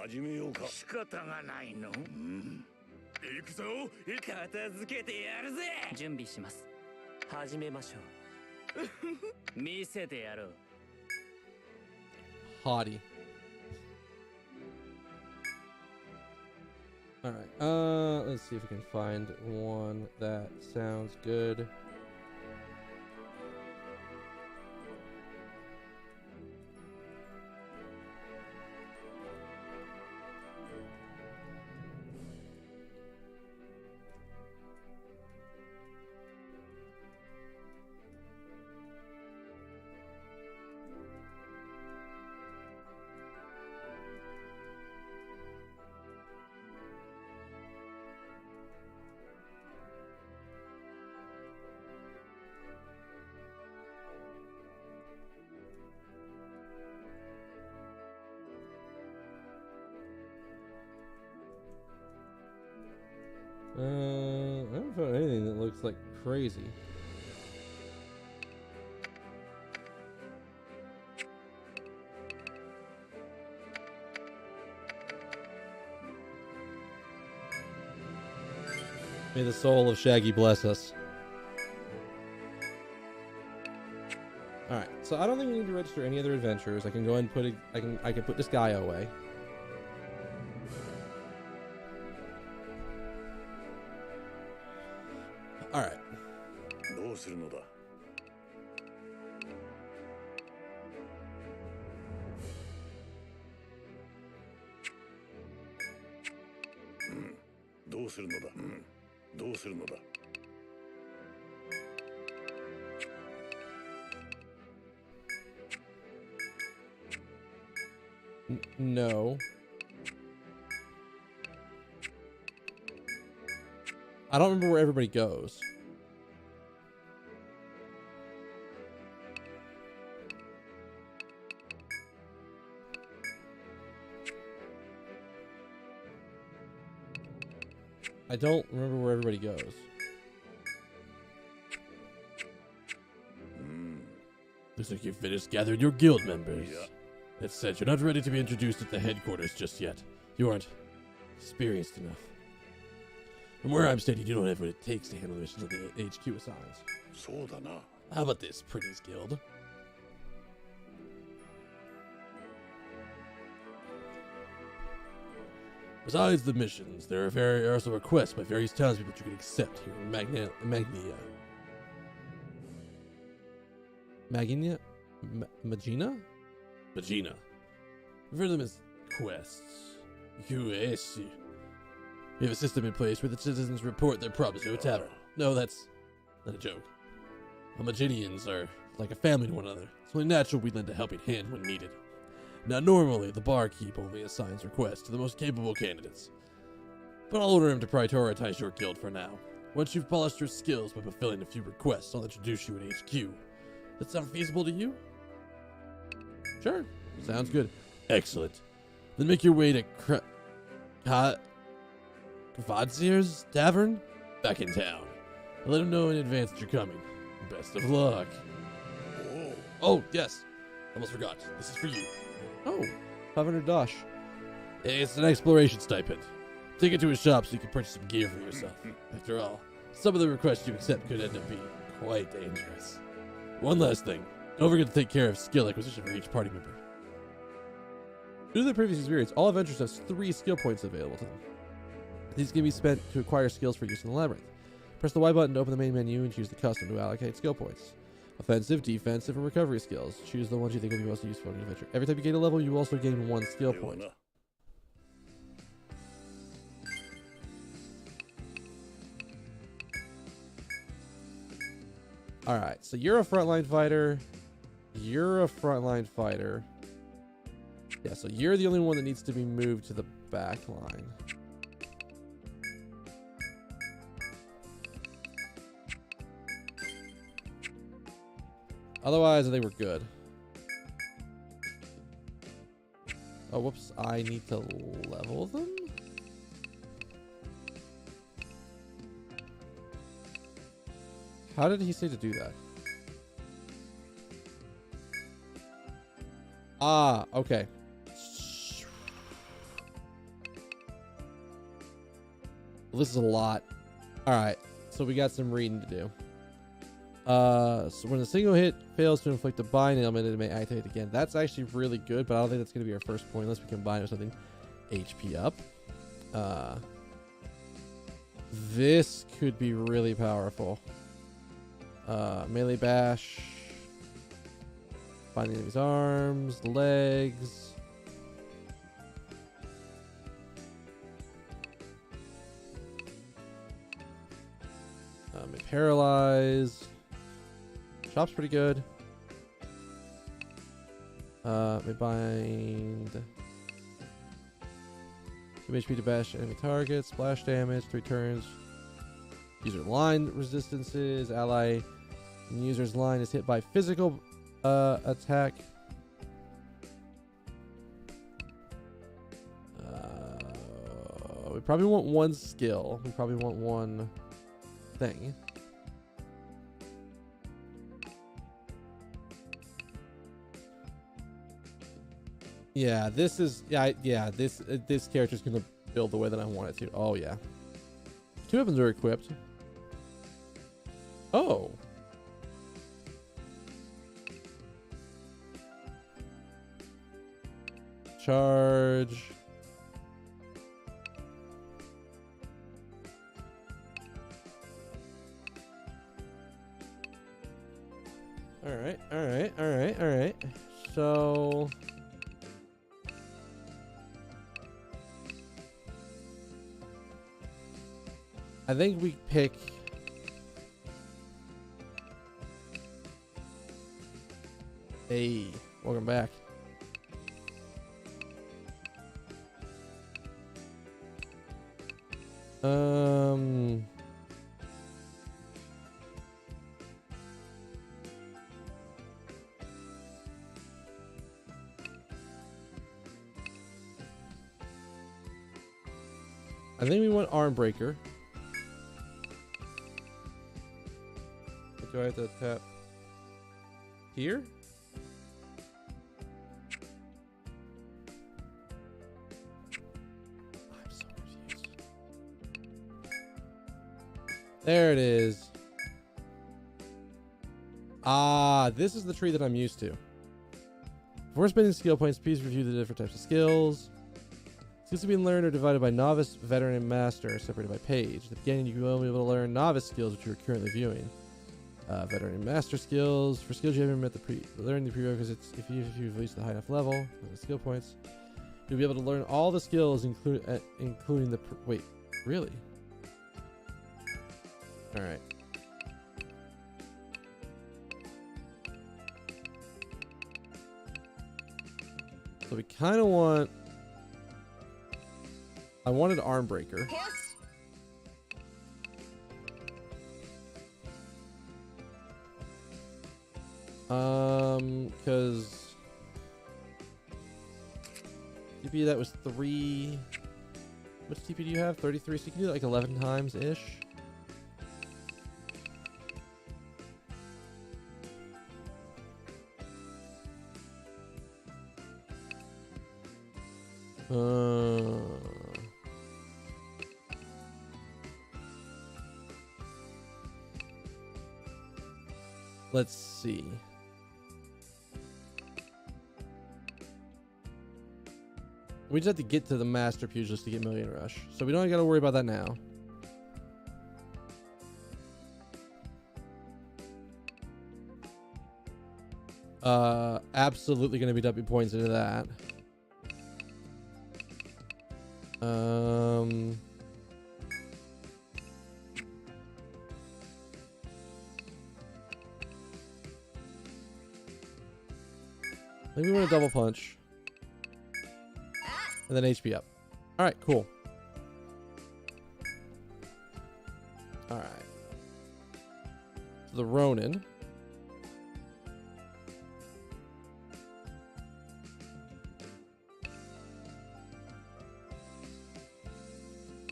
始めようか。仕方がないの。行くぞ。片付けてやるぜ。準備します。始めましょう。見せてやろう。Haughty. Alright, let's see if we can find one that sounds good. I haven't found anything that looks like crazy. May the soul of Shaggy bless us. Alright, so I don't think we need to register any other adventures. I can go ahead and put it, I can put this guy away. Alright. No. I don't remember where everybody goes. I don't remember where everybody goes. Looks like you've finished gathering your guild members. That said, you're not ready to be introduced at the headquarters just yet. You aren't experienced enough. From where I'm standing, you don't have what it takes to handle the missions that the HQ assigns. How about this, Pretty's Guild? Besides the missions, there are also requests by various townspeople that you can accept here in Magnia. Magina? Magina? Magina. Refer to them as quests. QSC. We have a system in place where the citizens report their problems to a tavern. No, that's not a joke. Homogenians are like a family to one another. It's only natural we lend a helping hand when needed. Now, normally, the barkeep only assigns requests to the most capable candidates. But I'll order him to prioritize your guild for now. Once you've polished your skills by fulfilling a few requests, I'll introduce you at HQ. That sound feasible to you? Sure. Sounds good. Excellent. Then make your way to Kvadzir's Tavern? Back in town. I'll let him know in advance that you're coming. Best of luck. Oh, yes. Almost forgot. This is for you. Oh, 500 dosh. It's an exploration stipend. Take it to a shop so you can purchase some gear for yourself. After all, some of the requests you accept could end up being quite dangerous. One last thing. Don't forget to take care of skill acquisition for each party member. Due to the previous experience, all adventurers have 3 skill points available to them. These can be spent to acquire skills for use in the labyrinth. Press the Y button to open the main menu and choose the custom to allocate skill points. Offensive, defensive, and recovery skills. Choose the ones you think will be most useful in your adventure. Every time you gain a level, you also gain 1 skill point. Alright, so you're a frontline fighter. You're a frontline fighter. Yeah, so you're the only one that needs to be moved to the back line. Otherwise, I think we're good. Oh, whoops. I need to level them? How did he say to do that? Ah, okay. Well, this is a lot. Alright, so we got some reading to do. So when a single hit fails to inflict a bind ailment, it may activate again. That's actually really good, but I don't think that's going to be our first point unless we combine it with something. HP up. This could be really powerful. Melee bash. Find the enemy's arms, legs. May paralyze. Chop's pretty good. May bind. 2 HP to bash enemy targets. Splash damage. 3 turns. User line resistances. Ally in user's line is hit by physical attack. We probably want 1 skill. We probably want 1 thing. Yeah, this is this character's gonna build the way that I want it to. Oh yeah. 2 weapons are equipped. Oh. Charge. All right. So I think we pick welcome back. I think we want arm breaker. Do I have to tap here? I'm so confused. There it is. Ah, this is the tree that I'm used to. Before spending skill points, please review the different types of skills. Skills to be learned are divided by novice, veteran, and master, separated by page. At the beginning, you will only be able to learn novice skills, which you are currently viewing. Veteran and master skills. For skills you haven't met learn the prerequisites. If you've reached the high enough level, the skill points, you'll be able to learn all the skills, including the. Wait, really? All right. So we kind of want. I wanted arm breaker. Because TP that was 3. Which TP do you have? 33. So you can do it like 11 times ish. Let's see. We just have to get to the Master Pugilist to get Million Rush. So we don't got to worry about that now. Absolutely going to be dumping points into that. I think we want a double punch. And then HP up. Alright, cool. Alright. So the Ronin.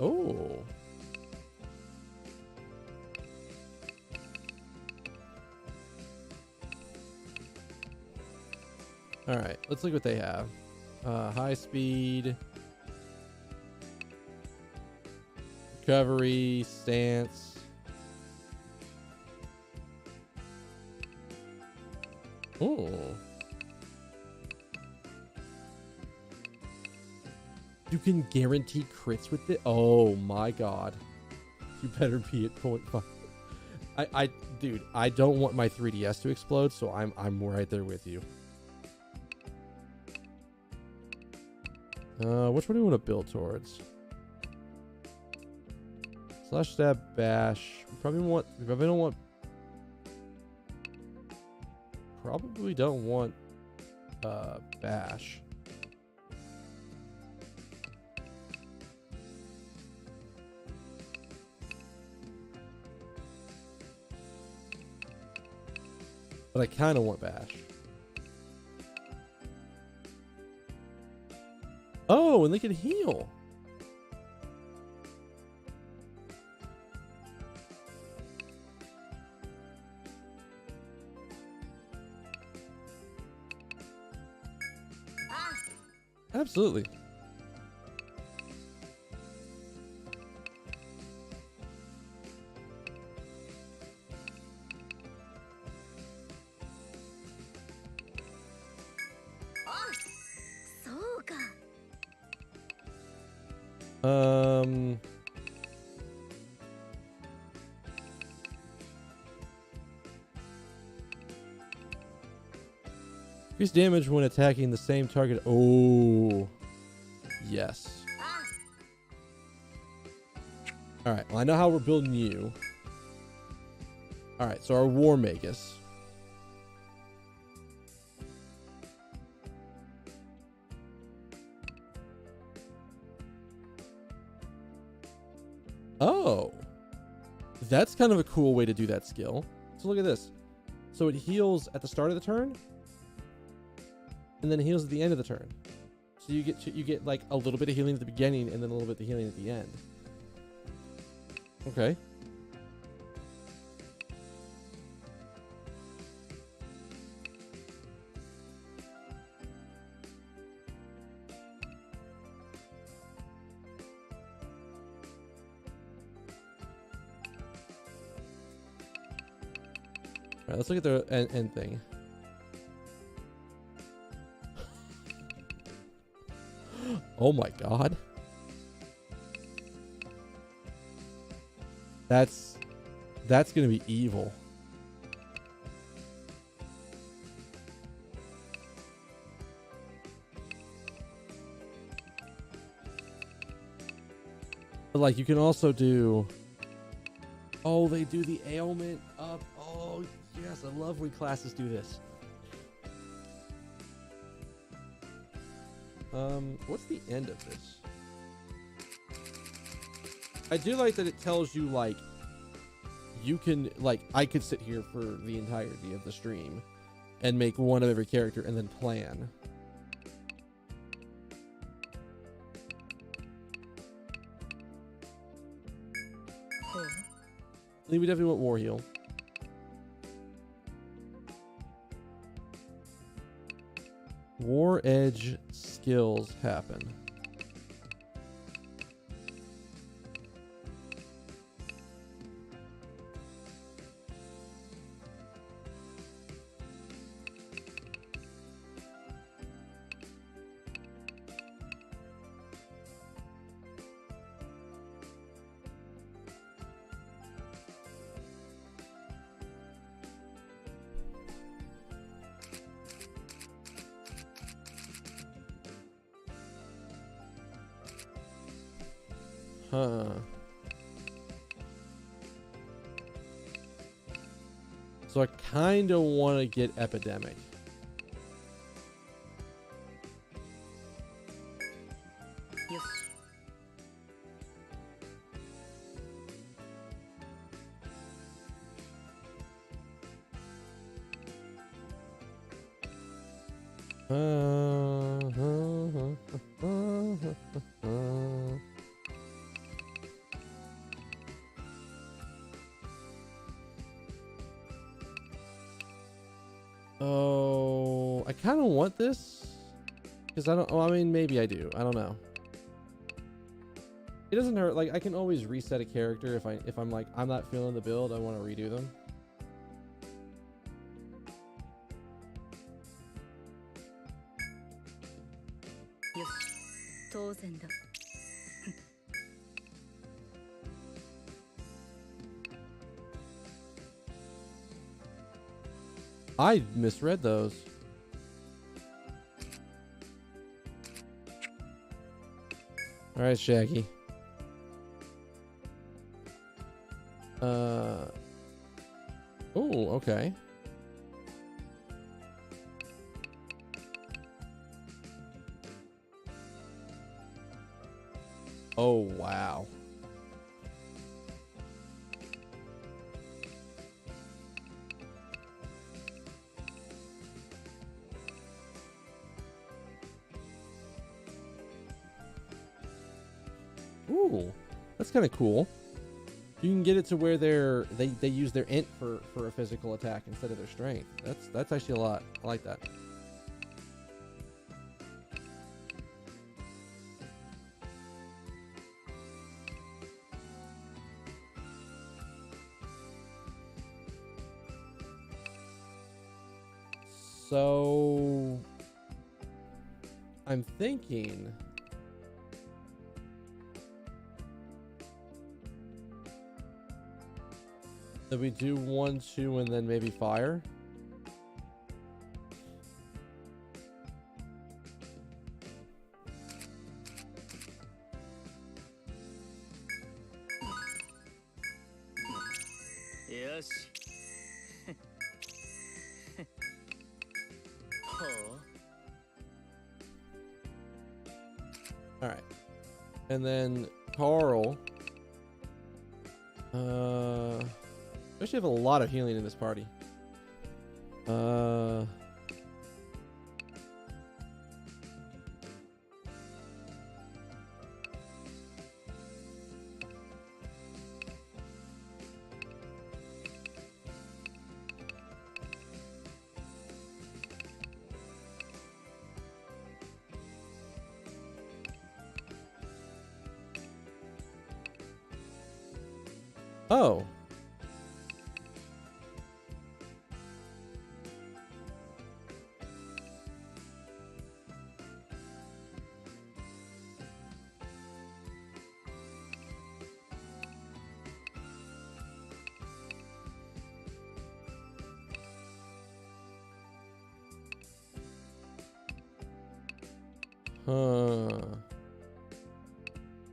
Oh. Alright, let's look what they have. High speed, recovery, stance. Oh. You can guarantee crits with it? Oh my god. You better be at 0.5. Dude, I don't want my 3DS to explode, so I'm right there with you. Which one do we want to build towards? Slash, stab, bash. We probably don't want bash. But I kind of want bash. Oh, and they can heal. Absolutely. Increase damage when attacking the same target. Oh, yes. All right. Well, I know how we're building you. All right. So our War Magus. Oh, that's kind of a cool way to do that skill. So look at this. So it heals at the start of the turn, and then heals at the end of the turn. So you get like a little bit of healing at the beginning, and then a little bit of healing at the end. Okay. All right, let's look at the end thing. Oh my god. That's gonna be evil. But like you can also do, oh, they do the ailment up. Oh yes, I love when classes do this. What's the end of this? I do like that it tells you, like, you can, like, I could sit here for the entirety of the stream and make one of every character and then plan. We definitely want War Heal. War Edge skills happen. Huh. So I kind of want to get Epidemic. Oh, I kind of want this because I don't. Well, I mean, maybe I do. I don't know. It doesn't hurt. Like I can always reset a character if I'm like I'm not feeling the build. I want to redo them. I misread those. All right, Shaggy. Oh, okay. Oh, wow. Ooh, that's kind of cool. You can get it to where they use their int for a physical attack instead of their strength. That's actually a lot. I like that. So I'm thinking that we do 1, 2, and then maybe fire. Yes. All right, and then Carl We actually have a lot of healing in this party. Oh.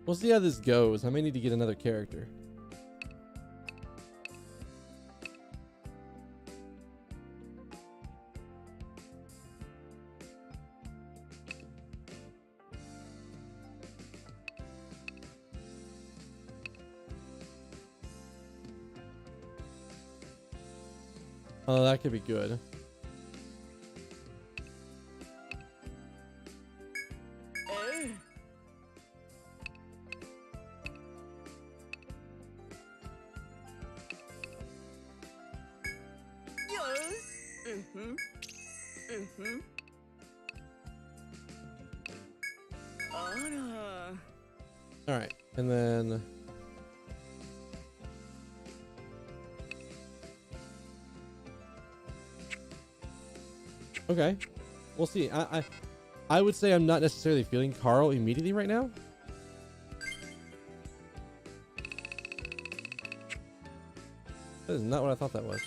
We'll see how this goes. I may need to get another character. Oh, that could be good. All right, and then okay, we'll see. I would say I'm not necessarily feeling Carl immediately right now. That is not what I thought that was.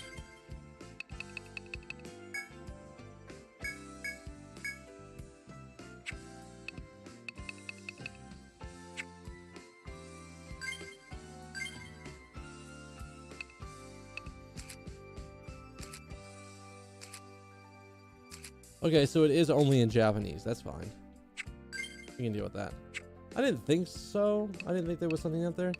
Okay, so it is only in Japanese. That's fine. We can deal with that. I didn't think so. I didn't think there was something out there.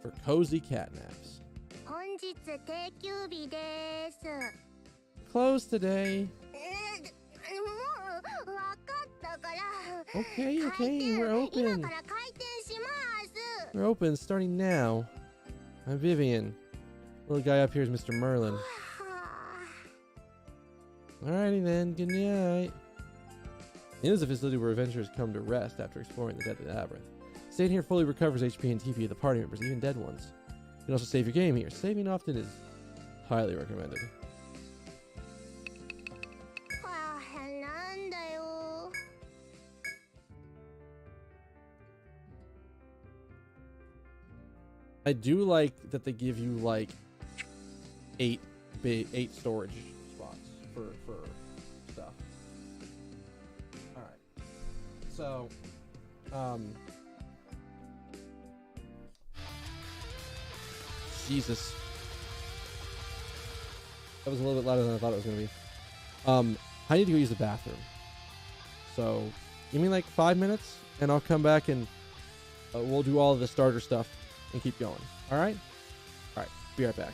For cozy cat naps. Closed today. Okay, okay, we're open. We're open starting now. I'm Vivian. Little guy up here is Mr. Merlin. Alrighty then, good night. It is a facility where adventurers come to rest after exploring the deadly labyrinth. Staying here fully recovers HP and TP of the party members, even dead ones. You can also save your game here. Saving often is highly recommended. I do like that they give you like 8 storage spots for stuff. All right, so Jesus, that was a little bit louder than I thought it was gonna be. I need to go use the bathroom, so give me like 5 minutes and I'll come back and we'll do all of the starter stuff and keep going. All right, be right back.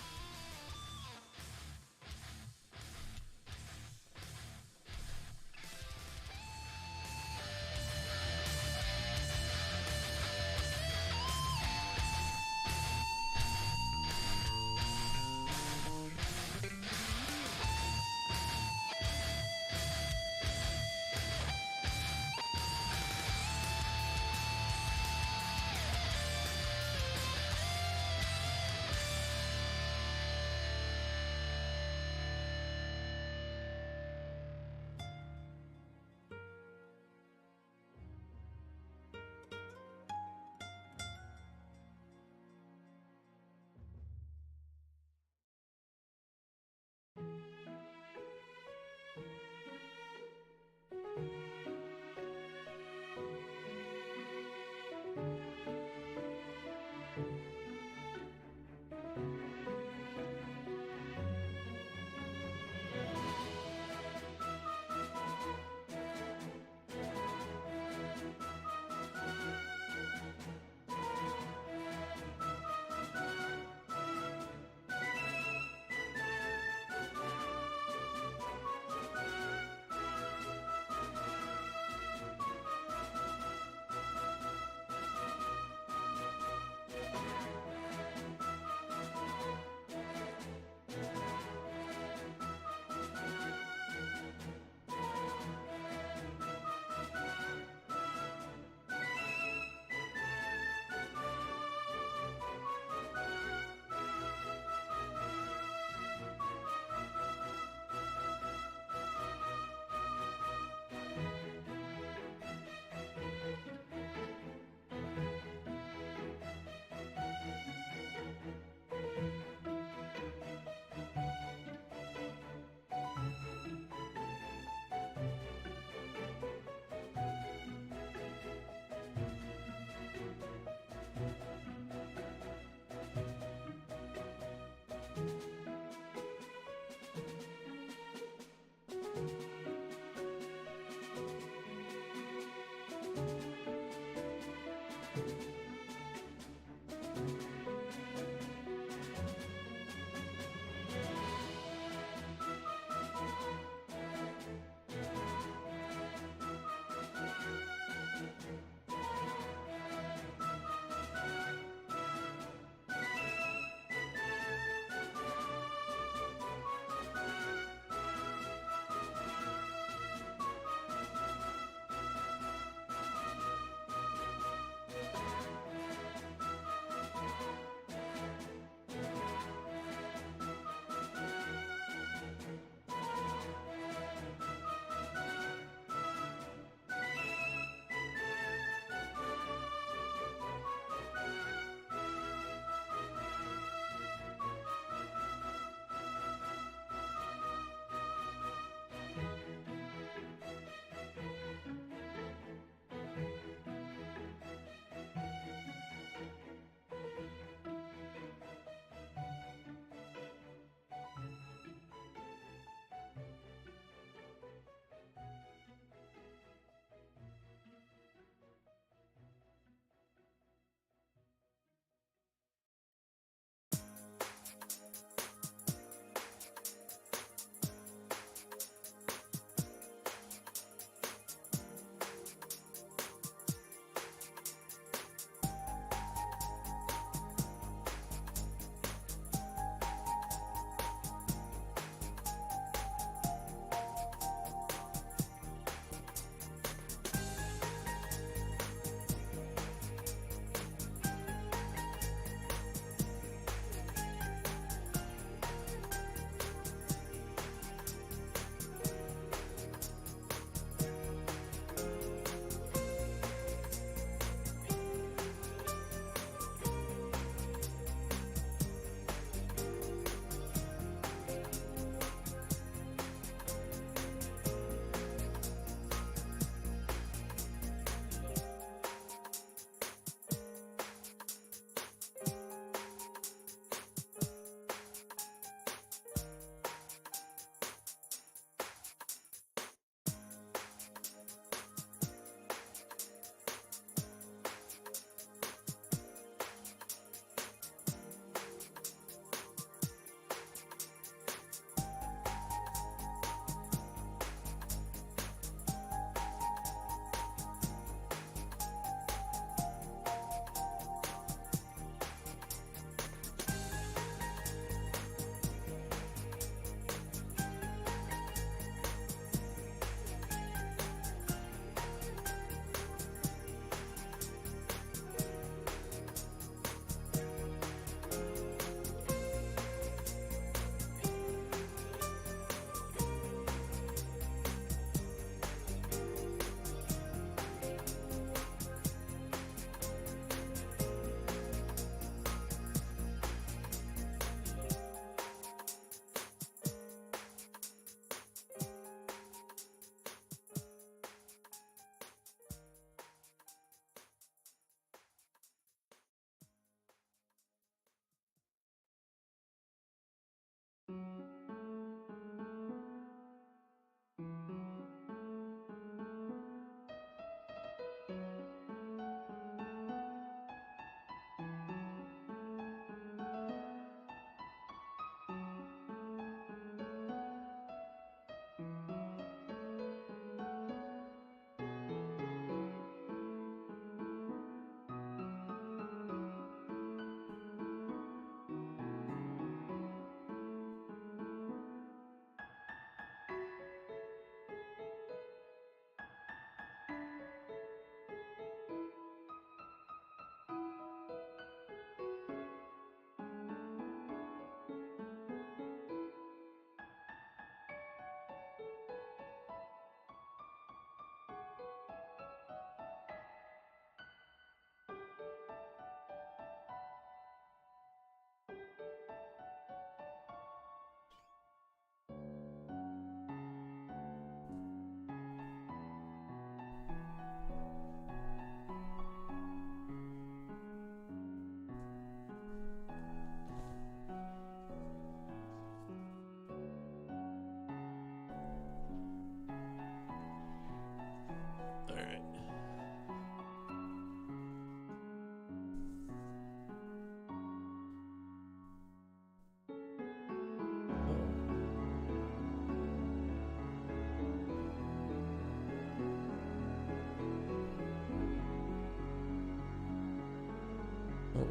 Oh.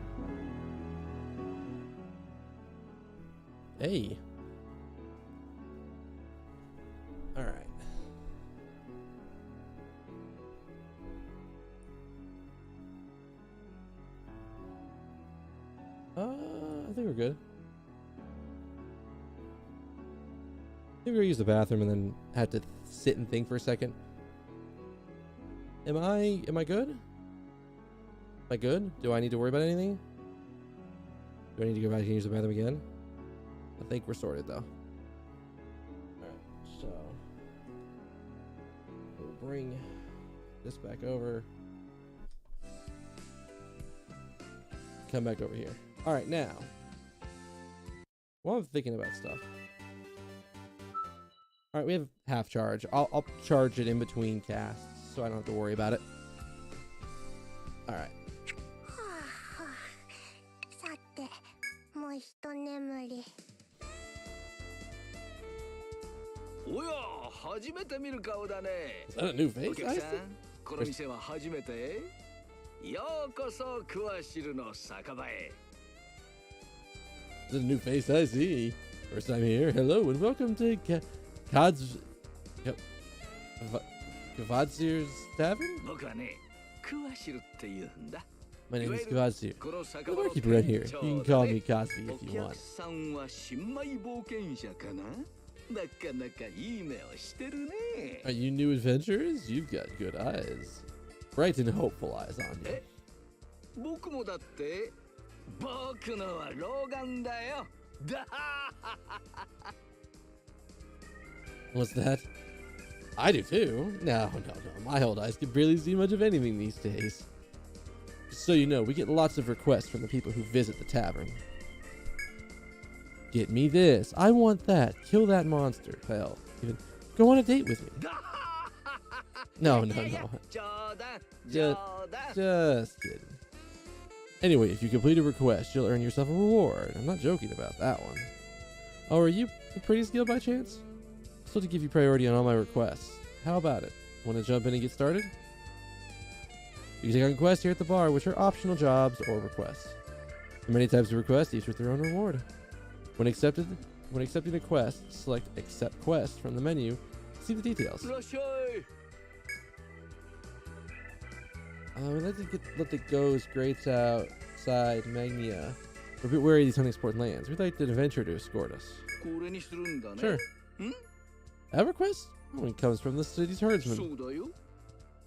Hey. All right. I think we're good. I think we're gonna use the bathroom and then have to sit and think for a second. Am I good? Am I good? Do I need to worry about anything? Do I need to go back and use the bathroom again? I think we're sorted though. Alright, so we'll bring this back over. Come back over here. Alright, now. While I'm thinking about stuff. Alright, we have half charge. I'll charge it in between casts so I don't have to worry about it. Alright. さて、もう一眠り。おや、初めて見る顔だね。 Is that a new お face? 客 I さ see. ん、この店は初めて。ようこそクワシルの酒場へ。 Is it a new face? I see. First time here. Hello and welcome to Kavadzir's Tavern? 僕はね、クワシルって言うんだ。 My name is Kavadzir. この酒 I'm 場 the の barkeeper right here. 店 You 長 can call だね。 me Cosby お if you 客 want. さんは新米冒険者かな。なかなかいい目をしてるね。 Are you new adventurers? You've got good eyes. Bright and hopeful eyes on you. え、僕もだって。僕のは老眼だよ。だはははは。 What's that? I do too. No. My old eyes can barely see much of anything these days. Just so you know, we get lots of requests from the people who visit the tavern. Get me this. I want that. Kill that monster. Hell, even go on a date with me. No. Just kidding. Anyway, if you complete a request, you'll earn yourself a reward. I'm not joking about that one. Oh, are you pretty skilled by chance? So to give you priority on all my requests. How about it? Want to jump in and get started? You can take on quests here at the bar, which are optional jobs or requests. There are many types of requests, each with their own reward. When accepting a quest, select Accept Quest from the menu. See the details. いらっしゃい。 We'd like to let the ghosts grates outside Magnia. We're a bit wary of these unexplored lands. We'd like the adventurer to escort us. これにするんだね。 Sure. Have request? One comes from the city's そ herdsman. うだよ。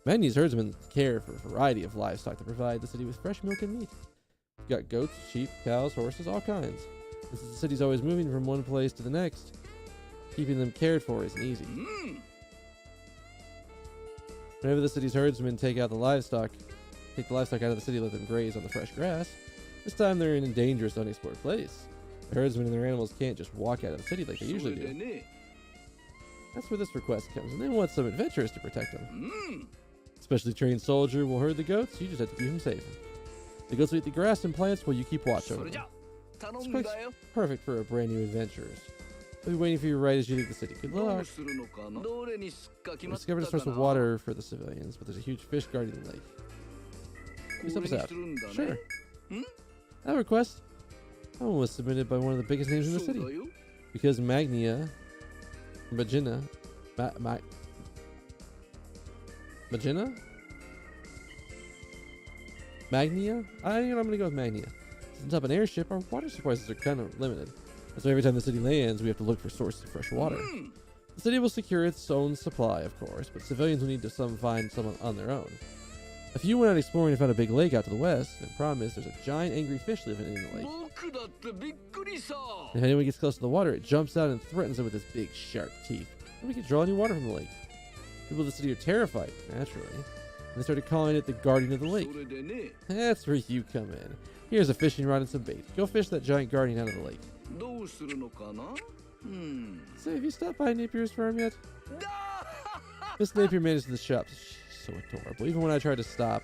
Magnia's herdsmen care for a variety of livestock to provide the city with fresh milk and meat. We've got goats, sheep, cows, horses, all kinds. And since the city's always moving from one place to the next, keeping them cared for isn't easy. うん。 Whenever the city's herdsmen take the livestock out of the city, let them graze on the fresh grass. This time they're in a dangerous, unexplored place. The herdsmen and their animals can't just walk out of the city like they そ usually れで do. ね。 That's where this request comes, and they want some adventurers to protect them. うん。 Specially trained soldier will herd the goats. You just have to keep them safe. The goats will eat the grass and plants while you keep watch そ over れじ them. ゃ。頼 It's ん quite だよ。 perfect for a brand new adventurers. I'll be waiting for you right as you leave the city. Good ど luck. うするのかな。どれにすっか決 We まった discovered a か source of な。 water for the civilians, but there's a huge fish guarding the lake. こ Please help れ us に out. するんだね。 Sure. ん？ That request was submitted by one of the biggest names in the そう city. だよ。 Because Magnia, Magina, Magnia? I'm gonna go with Magnia. Since up an airship, our water supplies are kind of limited. So every time the city lands, we have to look for sources of fresh water. うん。 The city will secure its own supply, of course, but civilians will need to find some on their own. A few went out exploring and found a big lake out to the west. The problem is there's a giant angry fish living in the lake. 僕だってびっくりさ。 And if anyone gets close to the water, it jumps out and threatens them with its big, sharp teeth. And we can draw any water from the lake. People of the city are terrified, naturally. And they started calling it the guardian of the そ lake. れでね。 That's where you come in. Here's a fishing rod and some bait. Go fish that giant guardian out of the lake. どうするのかな。うん。 Say, have you stopped by Napier's farm yet? だ Miss Napier manages the shops. She's so adorable. Even I tried to stop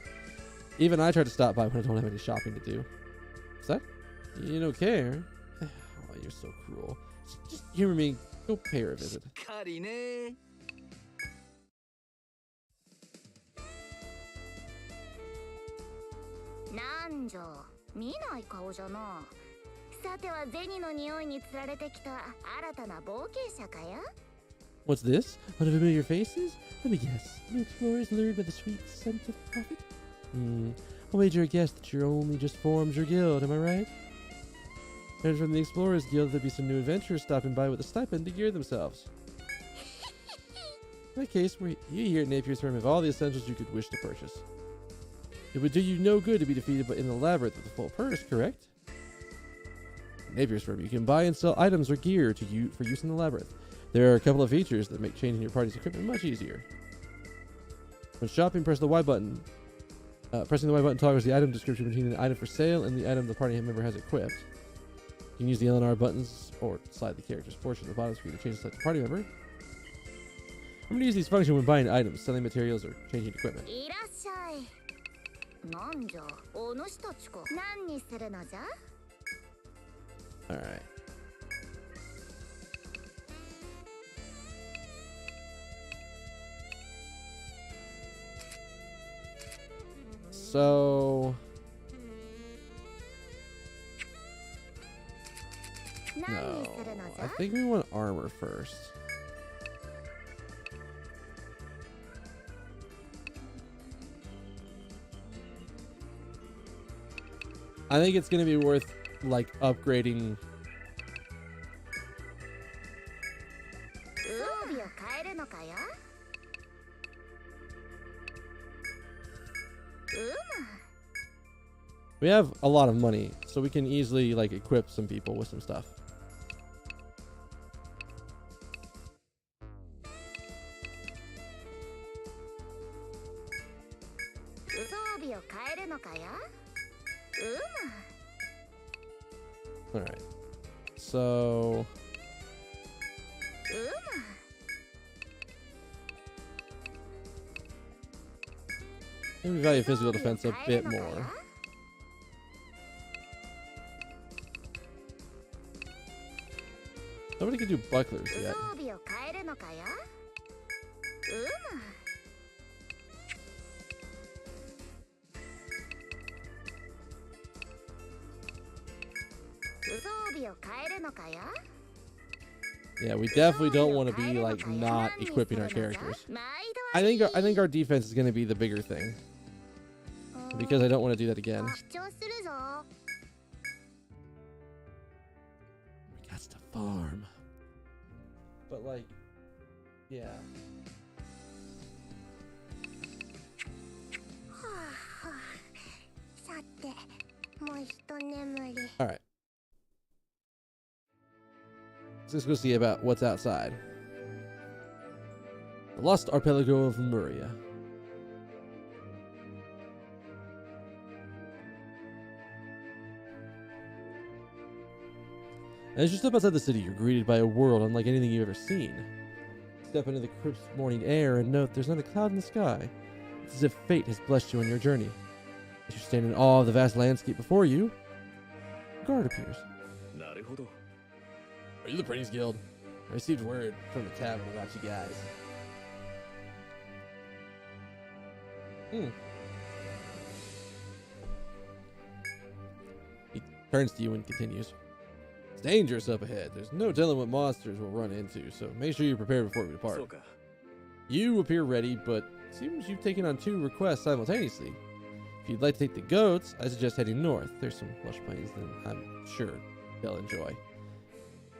by when I don't have any shopping to do. Is that? You don't care? Oh, you're so cruel. Just humor me. Go pay her a し visit. っかりね。南條見ない顔じゃな。さては銭の匂いにつられてきた新たな冒険者かや。 What's this? Unfamiliar faces? Let me guess. New explorers lured by the sweet scent of profit? I'll wager a guess that you're only just formed your guild, am I right? And from the Explorers Guild, there'll be some new adventurers stopping by with a stipend to gear themselves. In that case, you here at Napier's firm have all the essentials you could wish to purchase. It would do you no good to be defeated in the labyrinth with a full purse, correct? At Napier's firm, you can buy and sell items or gear for use in the labyrinth. There are a couple of features that make changing your party's equipment much easier. When shopping, press the Y button. Pressing the Y button toggles the item description between the item for sale and the item the party member has equipped. You can use the L and R buttons or slide the character's portion at the bottom screen to change the select party member. I'm going to use these functions when buying items, selling materials, or changing equipment. いらっしゃい。なんじゃ、お主たちか。何にするのじゃ? Alright. So... No, I think we want armor first. I think it's going to be worth, like, upgrading. We have a lot of money, so we can easily, like, equip some people with some stuff. Alright. So... maybe we value physical defense a bit more. Nobody can do bucklers yet. Yeah, we definitely don't want to be like not equipping our characters. I think our defense is going to be the bigger thing, because I don't want to do that again. We got to farm, but like, yeah. All right. Let's go see about what's outside. The Lost Archipelago of Lemuria. As you step outside the city, you're greeted by a world unlike anything you've ever seen. Step into the crisp morning air and note there's not a cloud in the sky. It's as if fate has blessed you on your journey. As you stand in awe of the vast landscape before you, a guard appears. Are you the Prince Guild? I received word from the tavern about you guys. He turns to you and continues. It's dangerous up ahead. There's no telling what monsters we'll run into, so make sure you're prepared before we depart. You appear ready, but it seems you've taken on 2 requests simultaneously. If you'd like to take the goats, I suggest heading north. There's some lush plains that I'm sure they'll enjoy.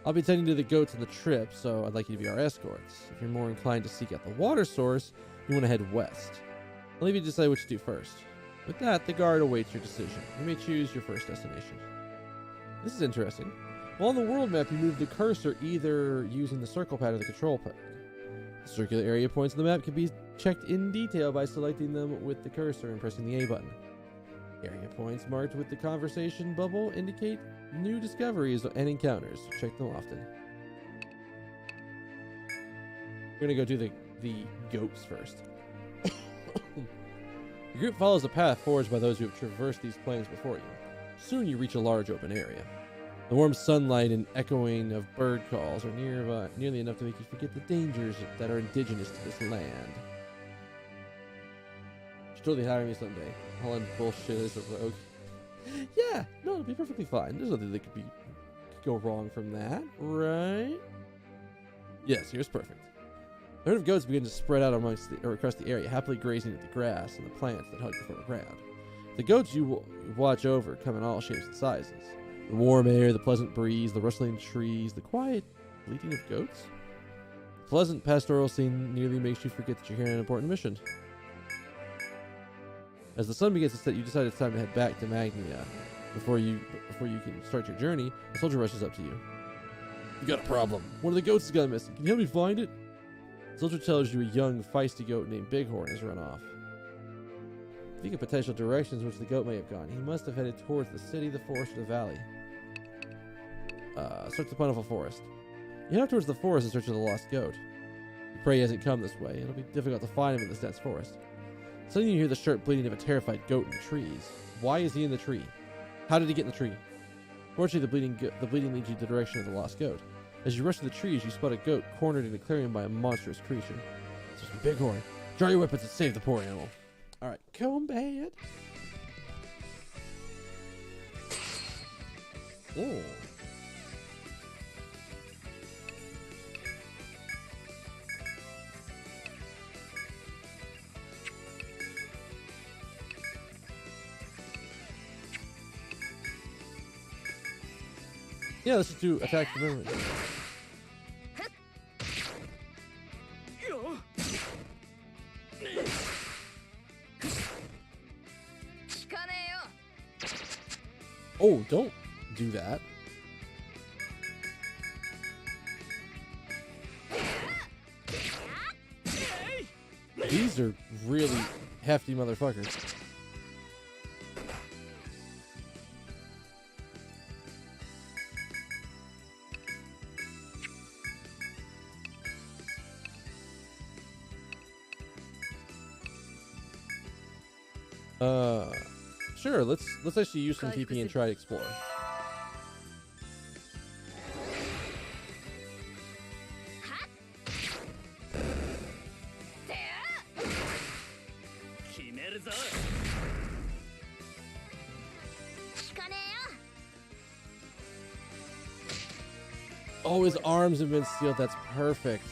I'll be tending to the goats on the trip, so I'd like you to be our escorts. If you're more inclined to seek out the water source, you want to head west. I'll leave you to decide what to do first. With that, the guard awaits your decision. You may choose your first destination. This is interesting. Well, on the world map, you move the cursor either using the circle pad or the control pad. The circular area points on the map can be checked in detail by selecting them with the cursor and pressing the A button. Area points marked with the conversation bubble indicate new discoveries and encounters. Check them often. We're gonna go do the goats first. The group follows a path forged by those who have traversed these plains before you. Soon you reach a large open area. The warm sunlight and echoing of bird calls are nearly enough to make you forget the dangers that are indigenous to this land. You should totally hire me someday. All in bullshit as a rogue. Yeah, no, it'll be perfectly fine. There's nothing that could go wrong from that, right? Yes, here's perfect. The herd of goats begin to spread out across the area, happily grazing at the grass and the plants that hug the fertile ground. The goats you watch over come in all shapes and sizes. The warm air, the pleasant breeze, the rustling trees, the quiet bleating of goats. The pleasant pastoral scene nearly makes you forget that you're here on an important mission. As the sun begins to set, you decide it's time to head back to Magnia. Before you can start your journey, a soldier rushes up to you. You got a problem. One of the goats has gone missing. Can you help me find it? The soldier tells you a young, feisty goat named Bighorn has run off. Think of potential directions in which the goat may have gone. He must have headed towards the city, the forest, or the valley. Search the plentiful forest. You head up towards the forest in search of the lost goat. The prey hasn't come this way. It'll be difficult to find him in this dense forest. Suddenly you hear the sharp bleating of a terrified goat in the trees. Why is he in the tree? How did he get in the tree? Fortunately, the bleeding leads you in the direction of the lost goat. As you rush to the trees, you spot a goat cornered in a clearing by a monstrous creature. It's just a Bighorn. Draw your weapons and save the poor animal. Alright, combat. Oh. Yeah, let's just do attack the movement. Oh, don't do that. These are really hefty motherfuckers. Sure, let's actually use some TP and try to explore. Oh, his arms have been sealed. That's perfect.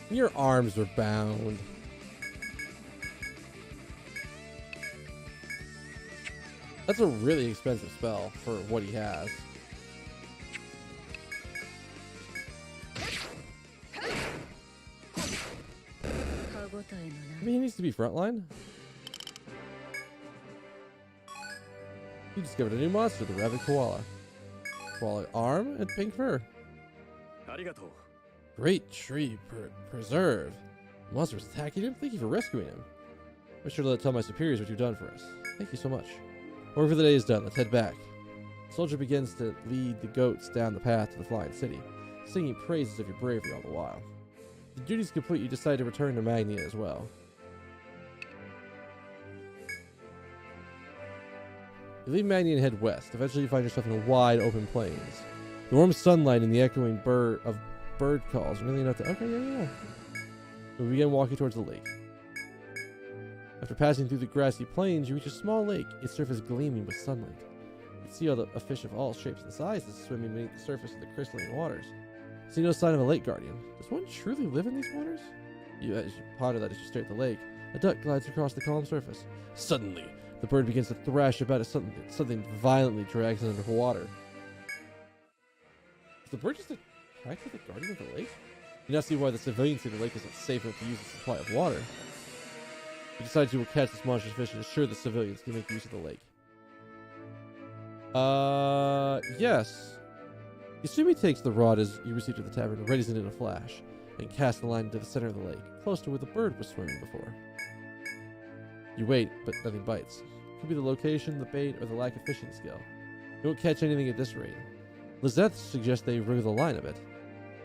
Your arms are bound. That's a really expensive spell for what he has. I mean, he needs to be frontline. You discovered a new monster, the rabid koala. Koala arm and pink fur. Great tree preserve. The monster was attacking him? Thank you for rescuing him. I'm sure to tell my superiors what you've done for us. Thank you so much. Work for the day is done. Let's head back. The soldier begins to lead the goats down the path to the flying city, singing praises of your bravery all the while. The duty's complete, you decide to return to Magnia as well. You leave Magnia and head west. Eventually you find yourself in a wide open plains. The warm sunlight and the echoing bird calls really enough to... Okay, yeah. We begin walking towards the lake. After passing through the grassy plains, you reach a small lake, its surface gleaming with sunlight. You can see a fish of all shapes and sizes swimming beneath the surface of the crystalline waters. See no sign of a lake guardian. Does one truly live in these waters? As you ponder that as you stare at the lake, a duck glides across the calm surface. Suddenly, the bird begins to thrash about as something violently drags it under water. Is the bird just attracted the guardian of the lake? You now see why the civilians say the lake isn't safe enough to use a supply of water. You decide you will catch this monstrous fish and assure the civilians can make use of the lake. Yes. Yasumi takes the rod as you received at the tavern, readies it in a flash, and casts the line into the center of the lake, close to where the bird was swimming before. You wait, but nothing bites. Could be the location, the bait, or the lack of fishing skill. You won't catch anything at this rate. Lizeth suggests they wriggle the line a bit.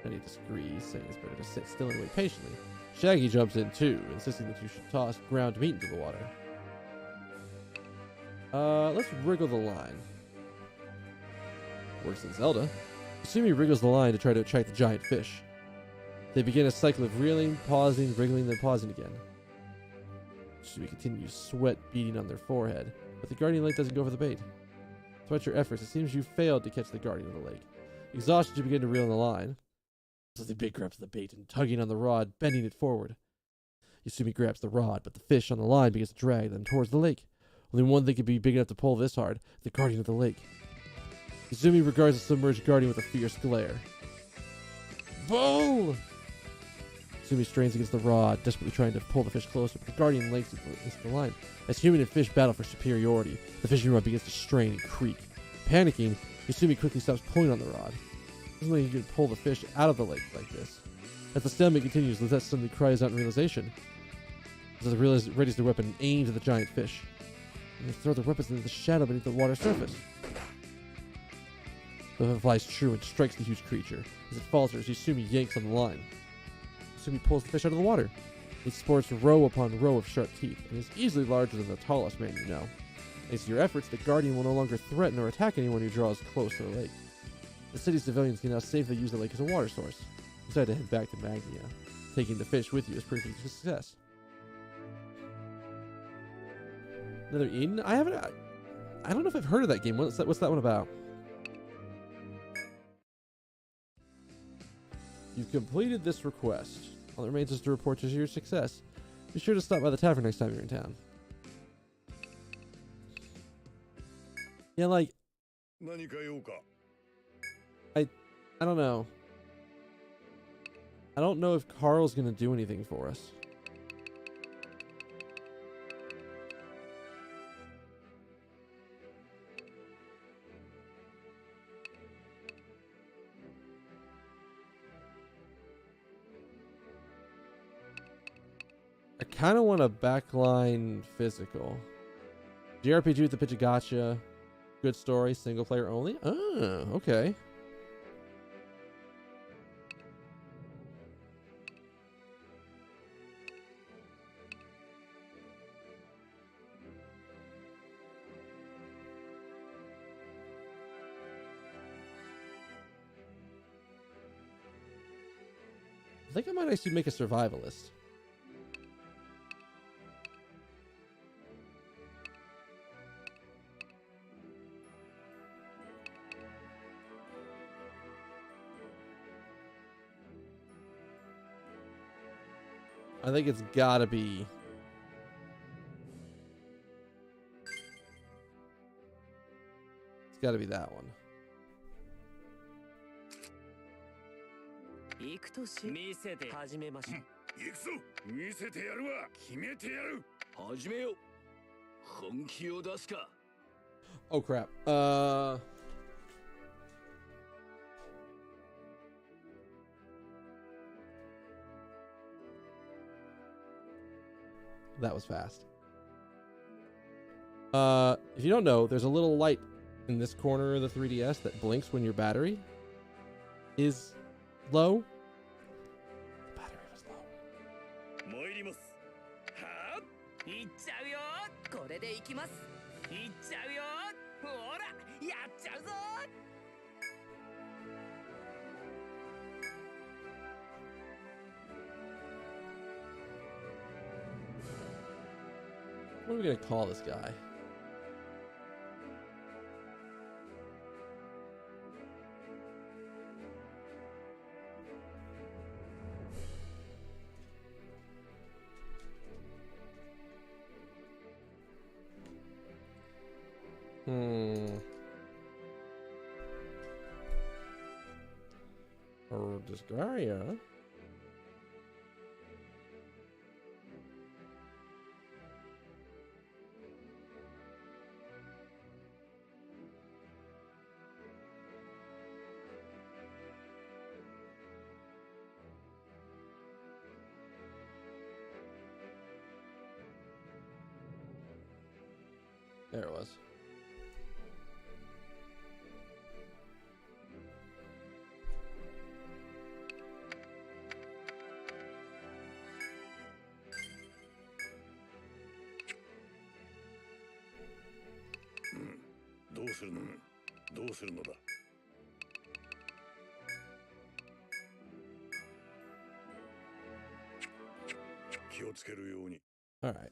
Penny disagrees, saying it's better to sit still and wait patiently. Shaggy jumps in too, insisting that you should toss ground meat into the water. Let's wriggle the line. Works in Zelda. Yasumi wriggles the line to try to attract the giant fish. They begin a cycle of reeling, pausing, wriggling, then pausing again. Yasumi continues, sweat beading on their forehead, but the guardian lake doesn't go for the bait. Despite your efforts, it seems you failed to catch the guardian of the lake. Exhausted, you begin to reel in the line. So the bait grabs the bait and tugging on the rod, bending it forward. Yasumi grabs the rod, but the fish on the line begins to drag them towards the lake. Only one thing could be big enough to pull this hard, the guardian of the lake. Yasumi regards the submerged guardian with a fierce glare. Bull! Yasumi strains against the rod, desperately trying to pull the fish closer, but the guardian lakes into the line. As human and fish battle for superiority, the fishing rod begins to strain and creak. Panicking, Yasumi quickly stops pulling on the rod. Doesn't think you can pull the fish out of the lake like this. As the stalemate continues, Lizette suddenly cries out in realization. Lizette readies their weapon and aims at the giant fish. And they throw their weapons into the shadow beneath the water surface. The weapon flies true and strikes the huge creature. As it falters, Yasumi yanks on the line. Yasumi pulls the fish out of the water. It sports row upon row of sharp teeth, and is easily larger than the tallest man you know. Thanks to your efforts, the guardian will no longer threaten or attack anyone who draws close to the lake. The city's civilians can now safely use the lake as a water source. You decide to head back to Magnia. Taking the fish with you is proving a success. Another Eden? I don't know if I've heard of that game. What's that one about? You've completed this request. All that remains is to report your success. Be sure to stop by the tavern next time you're in town. Yeah, like... I don't know. I don't know if Carl's gonna do anything for us. I kind of want a backline physical. JRPG with the pitch of gotcha. Good story, single player only. Oh, okay. I think I might actually make a survivalist. I think it's gotta be... It's gotta be that one. 行くとし見せて始めましょう。行くぞ見せてやるわ決めてやる始めよう本気を出すか Oh crap. That was fast. If you don't know, there's a little light in this corner of the 3DS that blinks when your battery is low. The battery was low. 参りますはあいっちゃうよこれでいきますいっちゃうよほらやっちゃうぞ What are we gonna call this guy? Or Disgaria. There it was. どうするのどうするのだ。気をつけるように。 All right.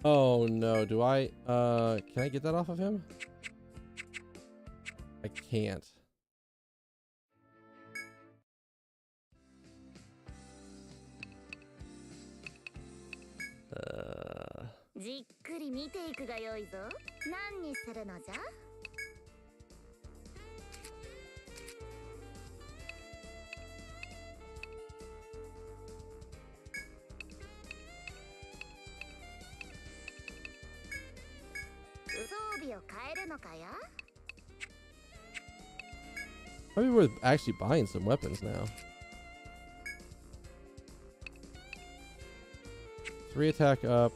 Oh no, do I can I get that off of him? I can't. Uh じっくり見ていくがよいぞ。何にするのじゃ？装備を変えるのかや？ Probably worth actually buying some weapons now. 3 attack up.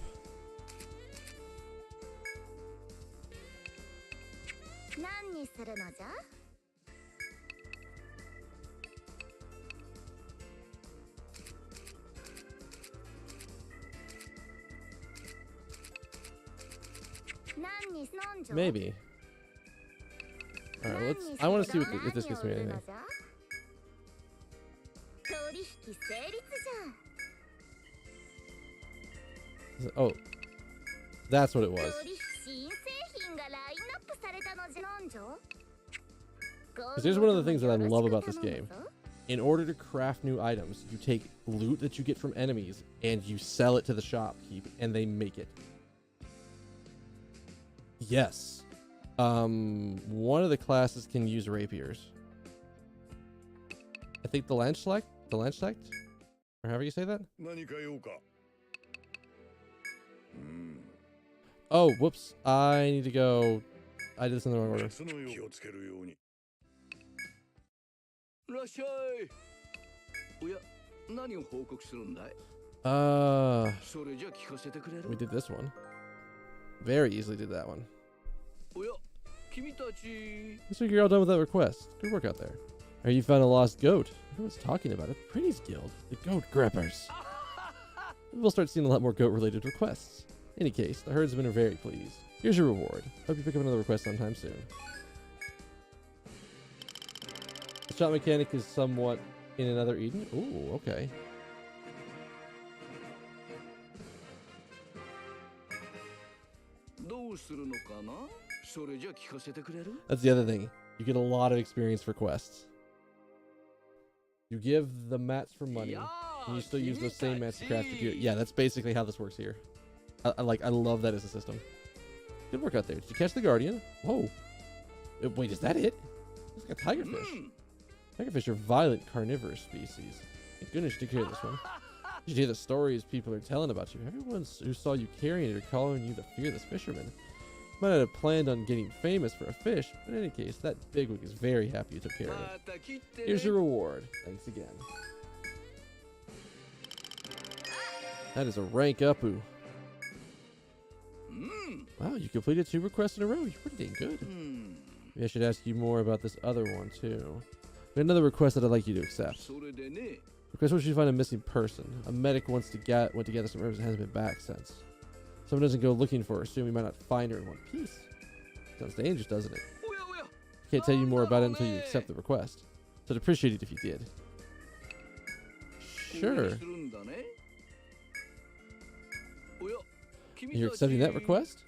何にするのじゃ？何にすのんじょ？ Maybe. All right, let's. I want to see if this gets me anything. 取引成立じゃん。 Oh, that's what it was. 取引新製品がラインナップされたのじゃなんじょ？ Because here's one of the things that I love about this game. In order to craft new items, you take loot that you get from enemies and you sell it to the shopkeep, and they make it. Yes. One of the classes can use rapiers. I think the Landschlecht, or however you say that. 何か用か。Oh, whoops! I need to go. I did this in the wrong order. そのよう気をつけるように。いらっしゃい。おや、何を報告するんだい？それじゃ聞かせてくれる？ We did this one. Very easily did that one. おや、君たち。 Looks like you're all done with that request. Good work out there. Or you found a lost goat. Everyone's talking about it. Pretty's Guild. The Goat Grippers. We'll start seeing a lot more goat-related requests. In any case, the herdsmen are very pleased. Here's your reward. Hope you pick up another request sometime soon. The shop mechanic is somewhat in another Eden. Ooh, okay. That's the other thing. You get a lot of experience for quests. You give the mats for money, and you still use those same mats to craft your gear. Yeah, that's basically how this works here. I love that as a system. Good work out there. Did you catch the Guardian? Whoa. Wait, is that it? It's like a tigerfish. Tigerfish are violent carnivorous species. Thank goodness you took care of this one. You should hear the stories people are telling about you. Everyone who saw you carrying it are calling you the fearless fisherman. Might not have planned on getting famous for a fish, but in any case, that bigwig is very happy you took care of it. Here's your reward. Thanks again. That is a rank up-oo. Wow, you completed 2 requests in a row. You're pretty dang good. Maybe I should ask you more about this other one, too. We have another request that I'd like you to accept. Request wants you to find a missing person. A medic went to gather some herbs and hasn't been back since. Someone doesn't go looking for her soon, we might not find her in one piece. Sounds dangerous, doesn't it? I can't tell you more about it until you accept the request. So I'd appreciate it if you did. Sure. You're accepting that request?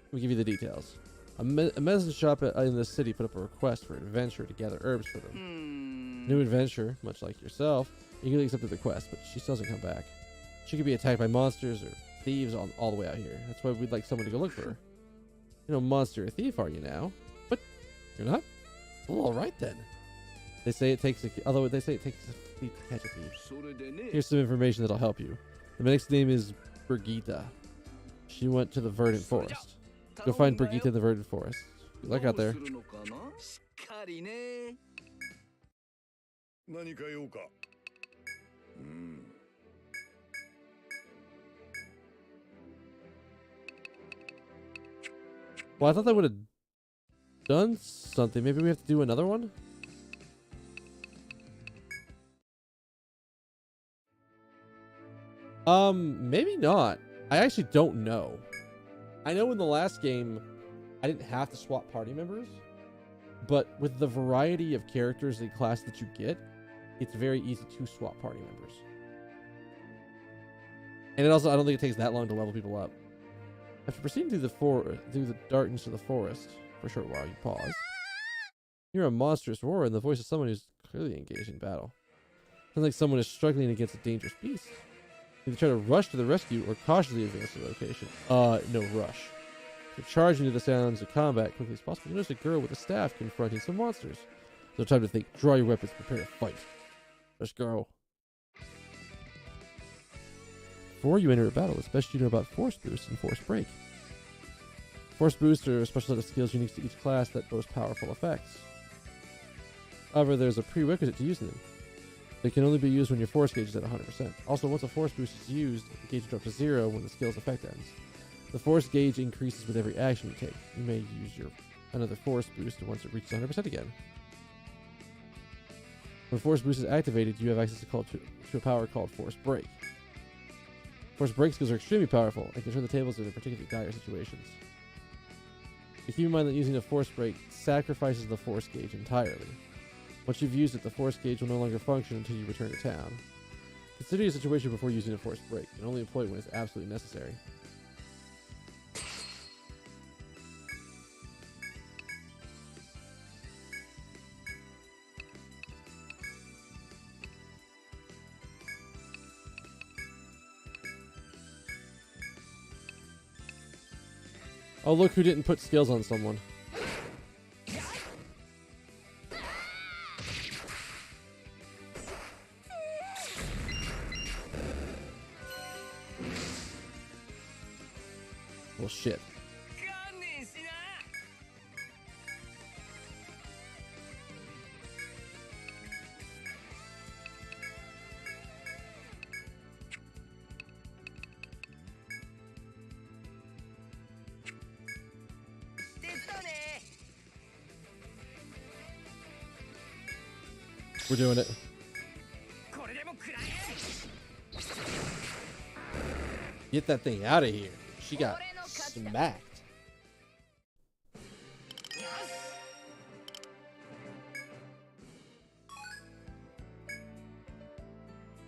Let me give you the details. A medicine shop in the city put up a request for an adventurer to gather herbs for them. New adventurer, much like yourself, eagerly accepted the quest, but she still hasn't come back. She could be attacked by monsters or thieves all the way out here. That's why we'd like someone to go look for her. You're no monster or thief, are you now? What? You're not? Well, all right then. They say it takes a thief to catch a thief. Here's some information that'll help you. The medic's name is Brigitte. She went to the Verdant Forest. Go find Brigitte in the Verdant Forest. Good luck out there. Well, I thought that would have done something. Maybe we have to do another one? Maybe not. I actually don't know. I know in the last game, I didn't have to swap party members, but with the variety of characters and class that you get, it's very easy to swap party members. And it also, I don't think it takes that long to level people up. After proceeding through the darkness of the forest for a short while, you pause. You hear a monstrous roar in the voice of someone who's clearly engaged in battle. Sounds like someone is struggling against a dangerous beast. Either try to rush to the rescue or cautiously advance to the location. No rush. To charge into the sounds of combat quickly as possible, you notice a girl with a staff confronting some monsters. No time to think. Draw your weapons, prepare to fight. Let's go. Before you enter a battle, it's best you know about Force Boost and Force Break. Force Boost are a special set of skills unique to each class that boast powerful effects. However, there's a prerequisite to using them. They can only be used when your force gauge is at 100%. Also, once a force boost is used, the gauge drops to 0 when the skill's effect ends. The force gauge increases with every action you take. You may use another force boost once it reaches 100% again. When force boost is activated, you have access to a power called Force Break. Force Break skills are extremely powerful and can turn the tables in particularly dire situations. But keep in mind that using a Force Break sacrifices the force gauge entirely. Once you've used it, the force gauge will no longer function until you return to town. Consider your situation before using a Force Break, and only employ it when it's absolutely necessary. Oh, look who didn't put skills on someone. Well, shit. We're doing it. Get that thing out of here. She got smacked.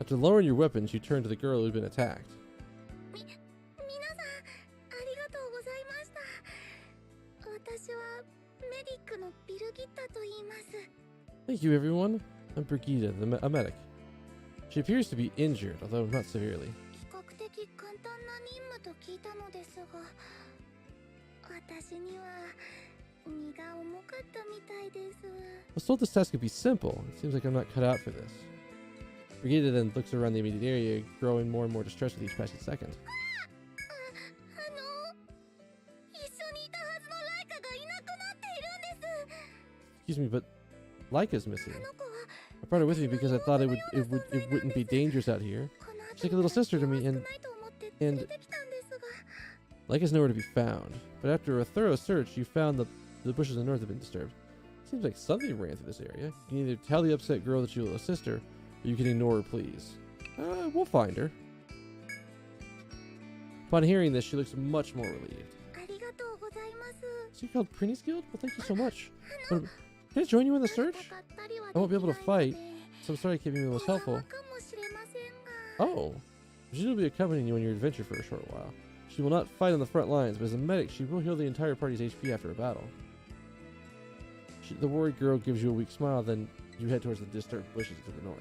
After lowering your weapons, you turn to the girl who'd been attacked. Thank you, everyone. I'm Brigitte, a medic. She appears to be injured, although not severely. I was told this task could be simple. It seems like I'm not cut out for this. Brigitte then looks around the immediate area, growing more and more distressed with each passing second. Excuse me, but Laika's missing. I brought her with me because I thought it wouldn't be dangerous out here. She's like a little sister to me, and Laika's nowhere to be found. But after a thorough search, you found the bushes in the north have been disturbed. Seems like something ran through this area. You can either tell the upset girl that you will assist her, or you can ignore her pleas. We'll find her. Upon hearing this, she looks much more relieved. So you called Prinny's Guild? Well, thank you so much. But, can I join you in the search? I won't be able to fight, so I'm sorry I can't be most helpful. Oh. She will be accompanying you on your adventure for a short while. She will not fight on the front lines, but as a medic, she will heal the entire party's HP after a battle. The worried girl gives you a weak smile, then you head towards the disturbed bushes to the north.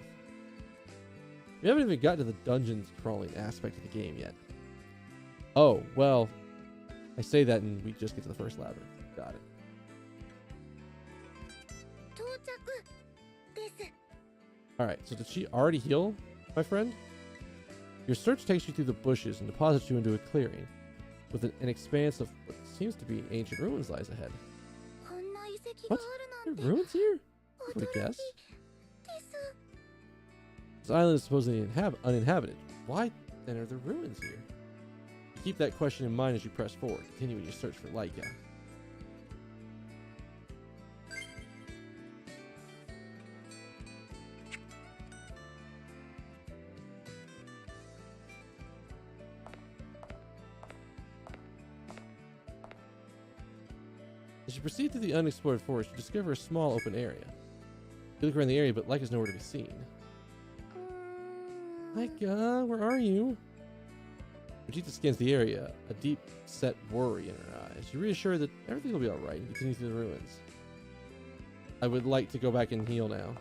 We haven't even gotten to the dungeons crawling aspect of the game yet. Oh, well, I say that and we just get to the first labyrinth. Got it. Alright, so did she already heal, my friend? Your search takes you through the bushes and deposits you into a clearing, with an expanse of what seems to be ancient ruins lies ahead. What? There are ruins here? I would guess. This island is supposedly uninhabited. Why then are there ruins here? Keep that question in mind as you press forward, continuing your search for Laika. As you proceed through the unexplored forest, you discover a small open area. You look around the area, but Like is nowhere to be seen. Laika, where are you? Vegeta scans the area, a deep-set worry in her eyes. You're reassured that everything will be alright and continue through the ruins. I would like to go back and heal now.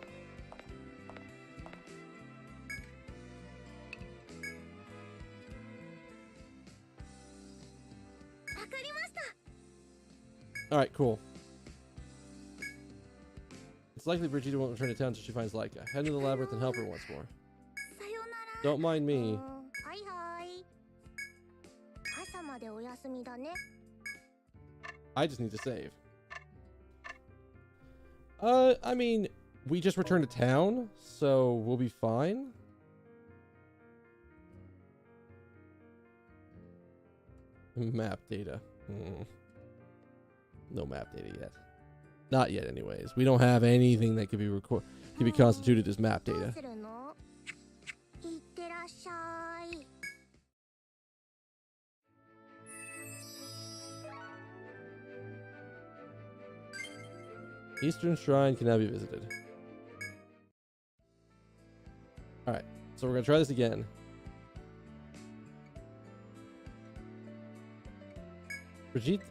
Alright, cool. It's likely Vegeta won't return to town until she finds Laika. Head into the labyrinth and help her once more. Don't mind me. I just need to save. I mean, we just returned to town, so we'll be fine. Map data. No map data yet. Not yet, anyways. We don't have anything that could be constituted as map data. Eastern Shrine can now be visited. Alright, so we're gonna try this again. Brigitte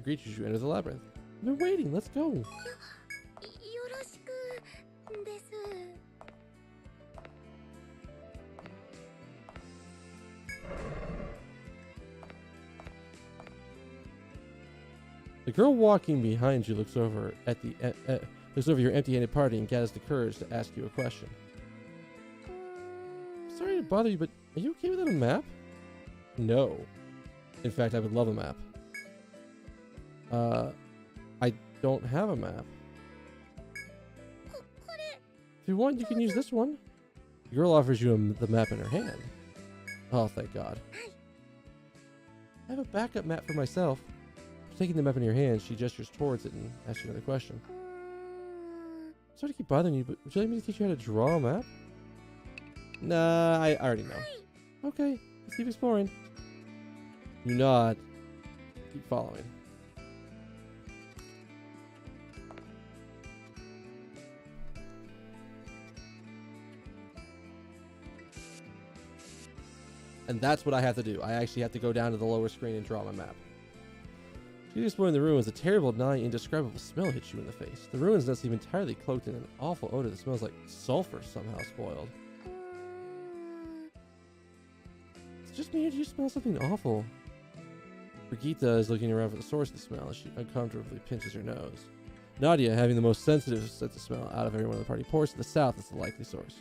greets you enter the labyrinth. I've been waiting, let's go. The girl walking behind you looks over at looks over your empty-handed party and gathers the courage to ask you a question. Sorry to bother you, but are you okay without a map? No. In fact, I would love a map. I don't have a map. If you want, you can use this one. The girl offers you the map in her hand. Oh, thank God. I have a backup map for myself. Taking the map in your hand, she gestures towards it and asks you another question. Sorry to keep bothering you, but would you like me to teach you how to draw a map? Nah, I already know. Okay, let's keep exploring. You nod. Keep following. And that's what I have to do. I actually have to go down to the lower screen and draw my map. As you explore the ruins, a terrible, gnawing, indescribable smell hits you in the face. The ruins don't seem entirely cloaked in an awful odor that smells like sulfur somehow spoiled. It's just me, or do you smell something awful? Brigitte is looking around for the source of the smell as she uncomfortably pinches her nose. Nadia, having the most sensitive sense of smell out of everyone in the party, pours to the south as the likely source.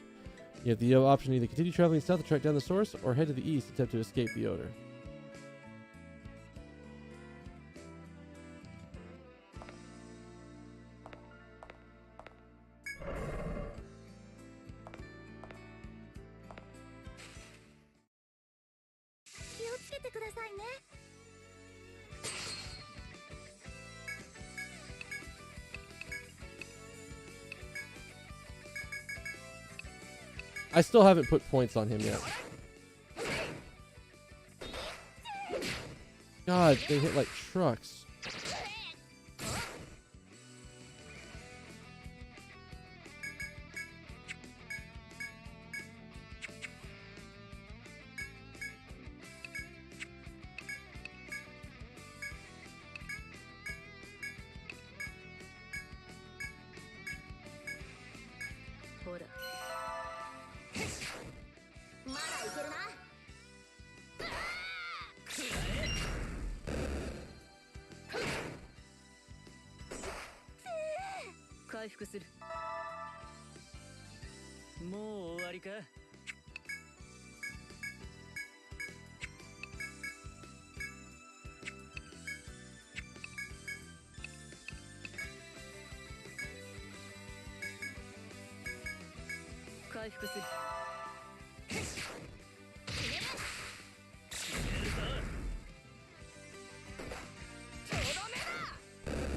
You have the option to either continue traveling south to track down the source, or head to the east to attempt to escape the odor. I still haven't put points on him yet. God, they hit like trucks.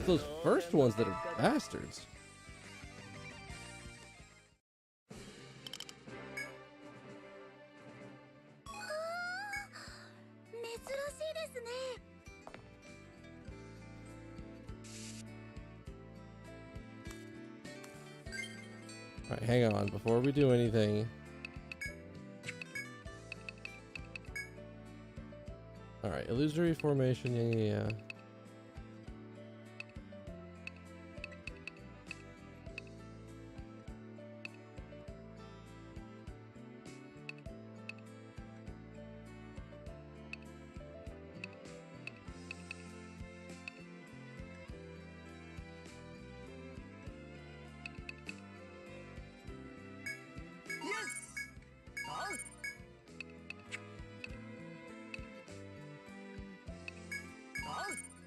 Those first ones that are bastards. Alright, hang on. Before we do anything. Alright, illusory formation. Yeah.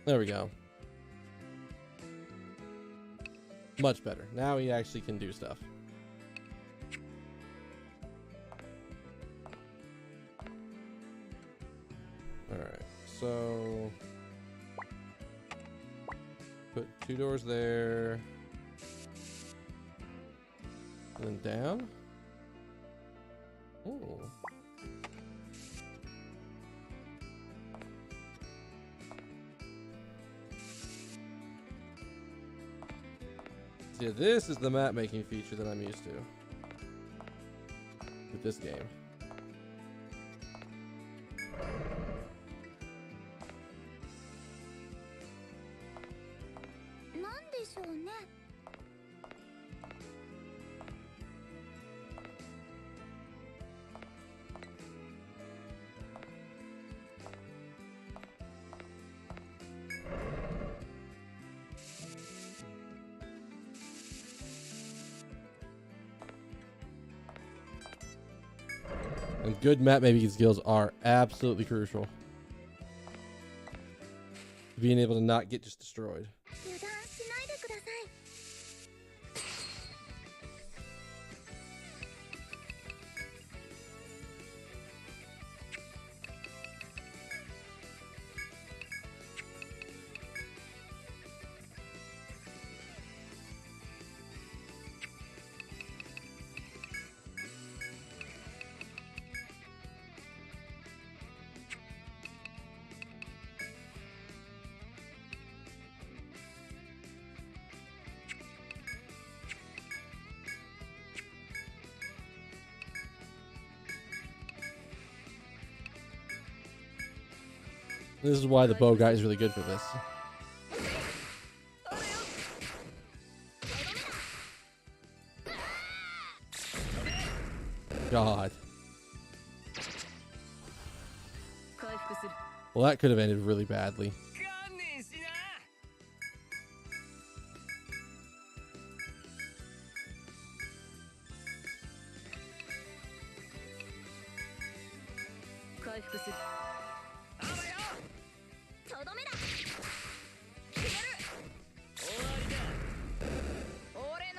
There we go. Much better. Now he actually can do stuff. Alright, so put 2 doors there. And then down. Ooh. Yeah, this is the map making feature that I'm used to with this game. And good map making skills are absolutely crucial. Being able to not get just destroyed. This is why the bow guy is really good for this. God. Well, that could have ended really badly.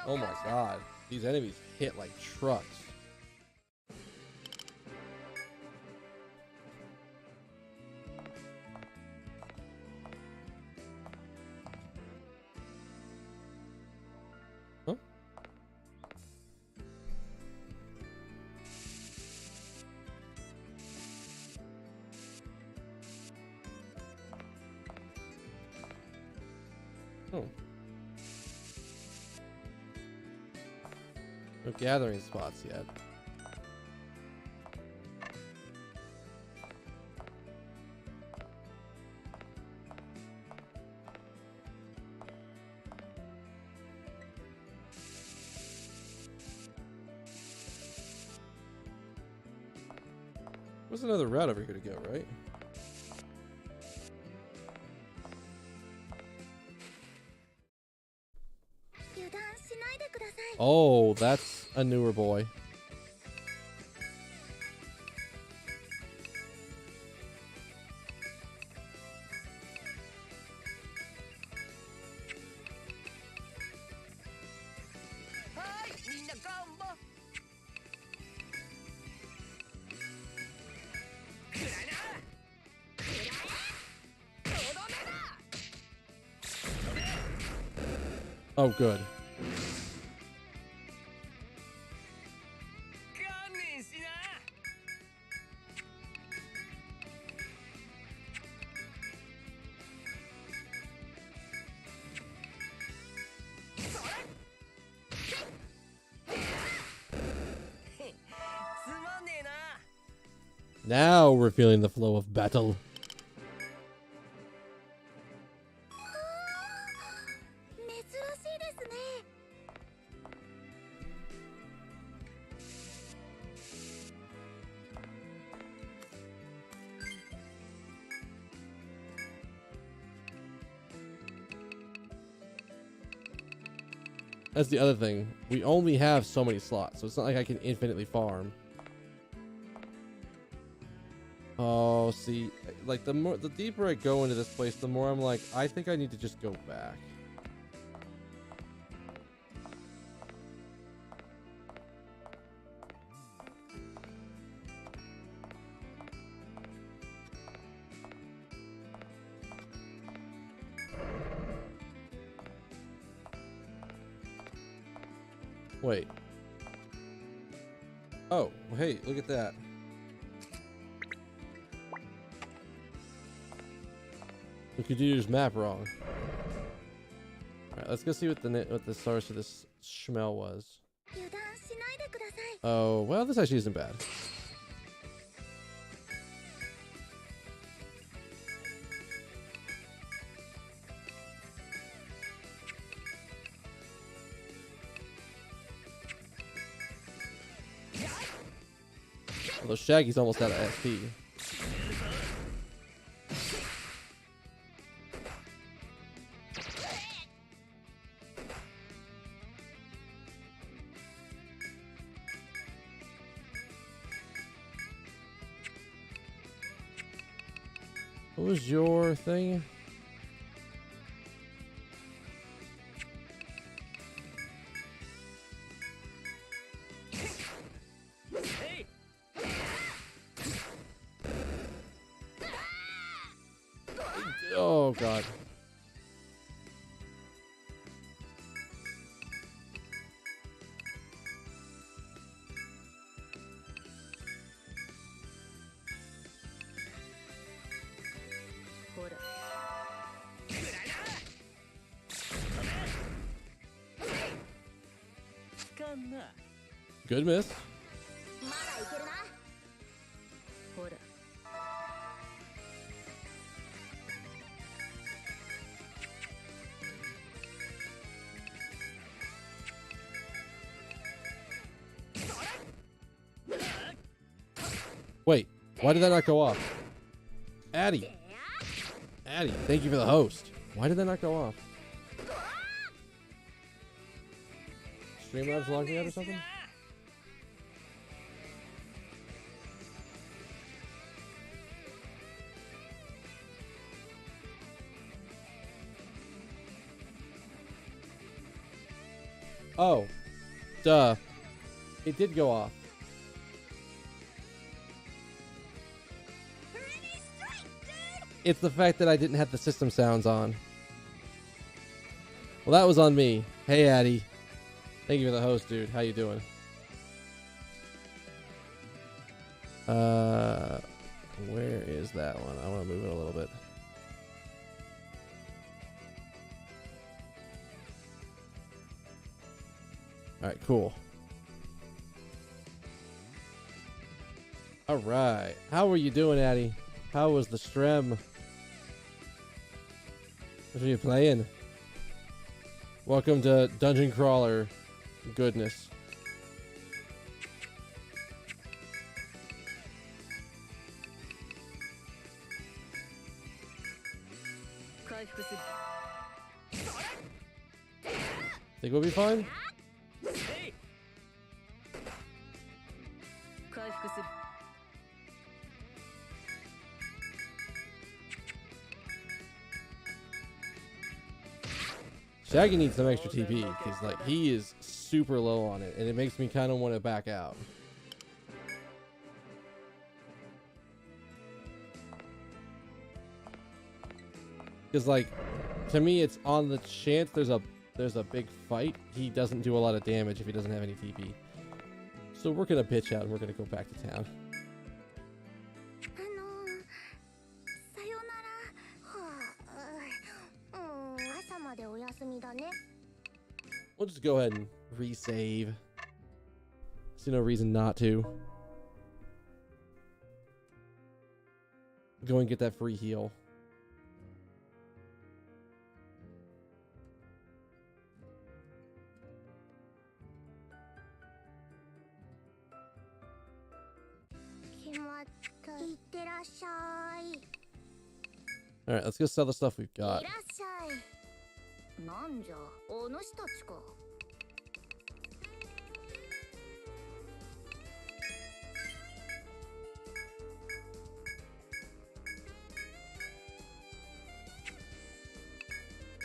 Oh my god, these enemies hit like trucks. Huh? Oh. No gathering spots yet. There's another route over here to go, right? Oh, that's a newer boy. Oh, good. Now we're feeling the flow of battle. That's the other thing. We only have so many slots, so it's not like I can infinitely farm. Oh, see, like the deeper I go into this place, the more I'm like, I think I need to just go back. Wait. Oh, well, hey, look at that. The computer's map wrong. Alright, let's go see what the source of this schmel was. Oh, well, this actually isn't bad. Although Shaggy's almost out of SP. What was your thing? Oh god. Good miss. Wait, why did that not go off? Addy, thank you for the host. Why did that not go off? Streamlabs logged me out or something? Oh, duh. It did go off. It's the fact that I didn't have the system sounds on. Well, that was on me. Hey, Addy. Thank you for the host, dude. How you doing? Where is that one? I want to move it a little bit. All right, cool. All right. How are you doing, Addy? How was the stream? What are you playing? Welcome to Dungeon Crawler goodness. Think we'll be fine? Shaggy needs some extra TP because like he is super low on it and it makes me kind of want to back out. Because like to me it's on the chance there's a big fight, he doesn't do a lot of damage if he doesn't have any TP. So we're gonna bitch out and we're gonna go back to town. We'll just go ahead and resave. See no reason not to. go and get that free heal. All right, let's go sell the stuff we've got.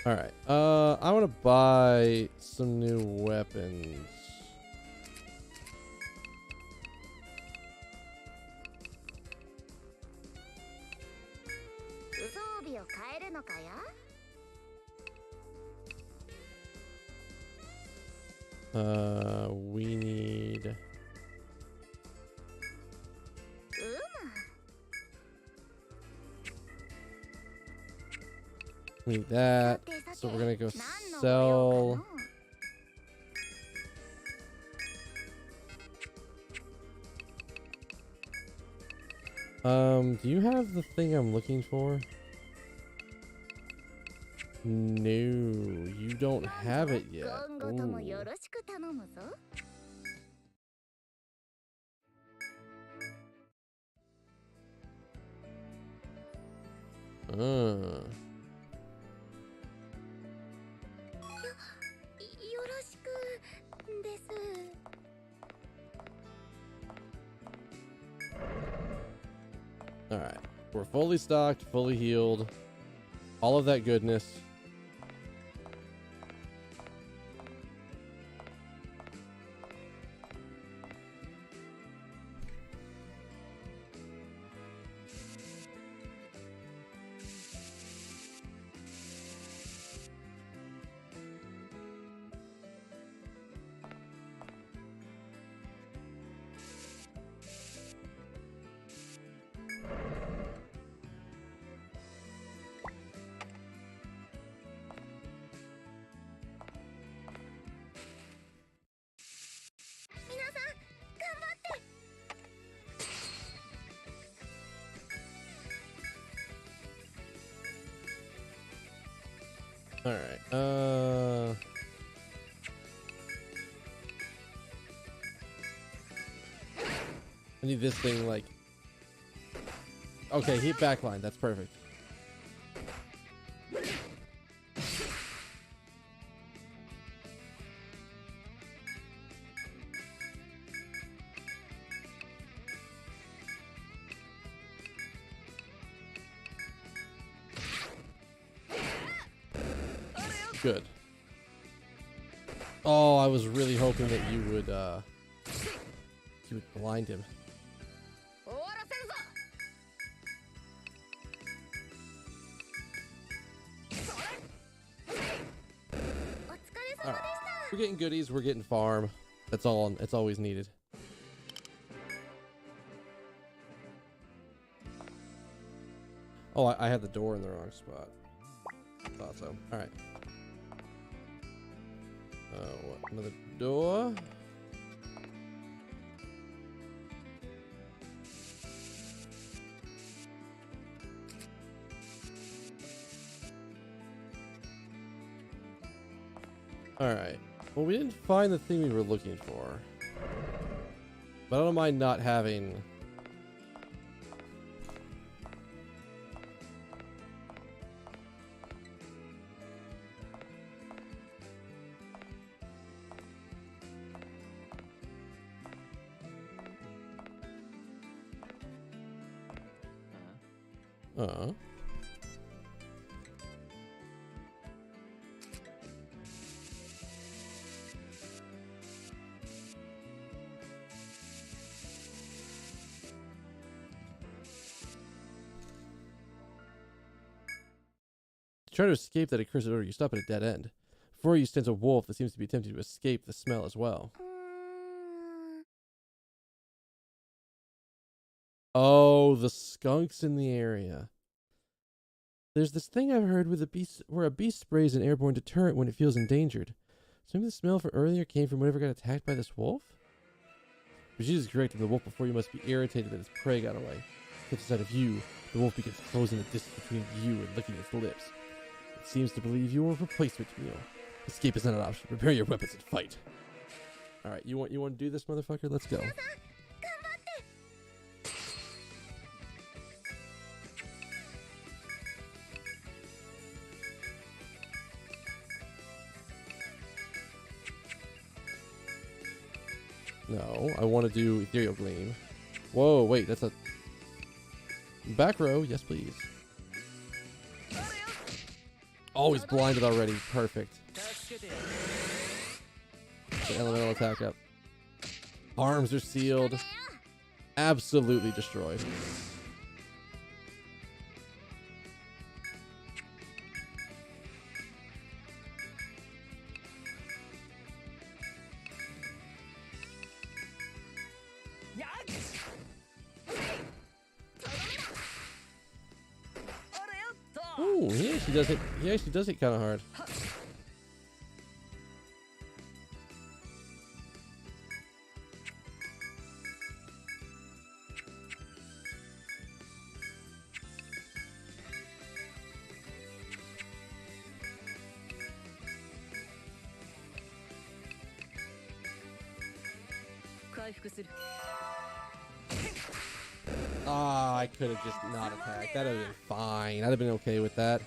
All right. I want to buy some new weapons. We need. We need that. So we're gonna go sell. Do you have the thing I'm looking for? No, you don't have it yet. Ooh. All right, we're fully stocked, fully healed, all of that goodness. All right. I need this thing like. Okay, hit backline. That's perfect. Good. Oh, I was really hoping that you would blind him. All right. We're getting goodies. We're getting farm. That's all. It's always needed. Oh, I had the door in the wrong spot. Thought so. All right. What? Another door. All right. Well, we didn't find the thing we were looking for, but I don't mind not having. Try to escape that accursed odor, you stop at a dead end. Before you stands a wolf that seems to be attempting to escape the smell as well. Oh, the skunks in the area. There's this thing I've heard with where a beast sprays an airborne deterrent when it feels endangered. So maybe the smell from earlier came from whatever got attacked by this wolf? But she's correcting the wolf before you must be irritated that its prey got away. Gets inside of you, The wolf begins closing the distance between you and licking its lips. It seems to believe you are a replacement meal. Escape is not an option. Prepare your weapons and fight. All right, you want to do this, motherfucker? Let's go. No, I want to do Ethereal Gleam. Whoa, wait, that's a... Back row, yes please. Oh, he's blinded already. Perfect. The elemental attack up. Arms are sealed. Absolutely destroyed. Ooh, he actually does hit. He actually does hit kind of hard. Ah, I could have just not attacked. That'd have been fine. I'd have been okay with that.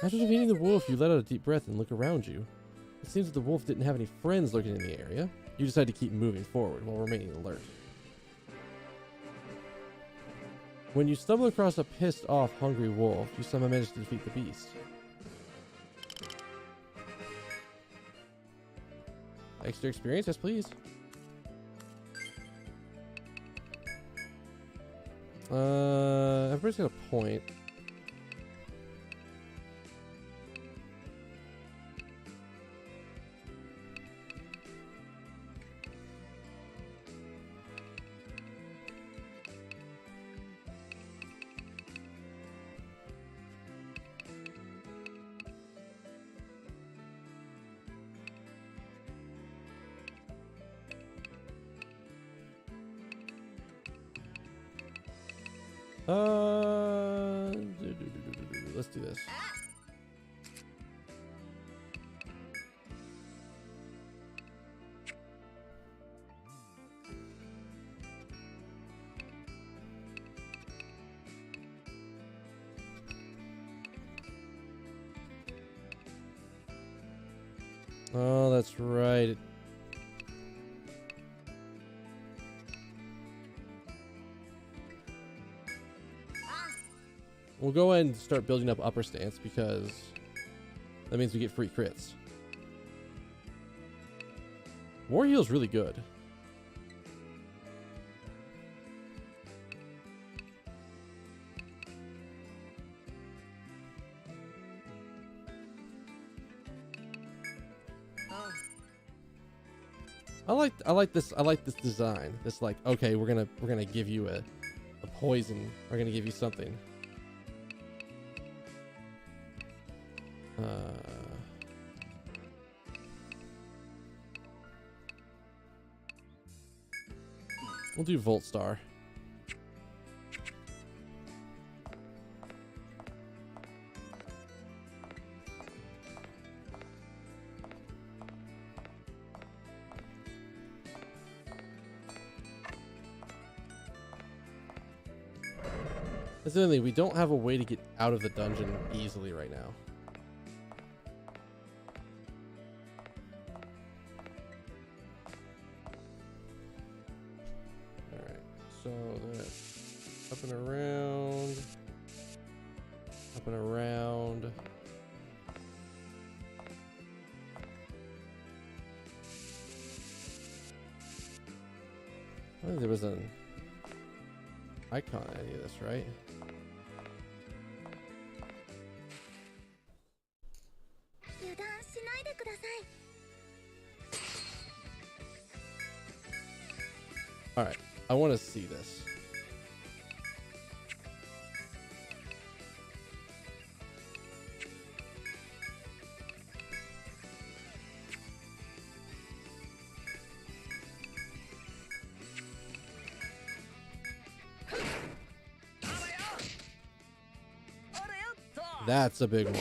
After defeating the wolf, you let out a deep breath and look around you. It seems that the wolf didn't have any friends lurking in the area. You decide to keep moving forward while remaining alert. When you stumble across a pissed off, hungry wolf, you somehow manage to defeat the beast. Extra experience, yes please. Everybody's got a point. Let's do this. Oh, that's right. We'll go ahead and start building up upper stance because that means we get free crits. War heal's really good. I like this design. This like, okay, we're gonna give you a poison. We're gonna give you something. We'll do Volt Star. Incidentally, we don't have a way to get out of the dungeon easily right now. So that's up and around, up and around. I think there was an icon on any of this, right? All right. I want to see this. That's a big one.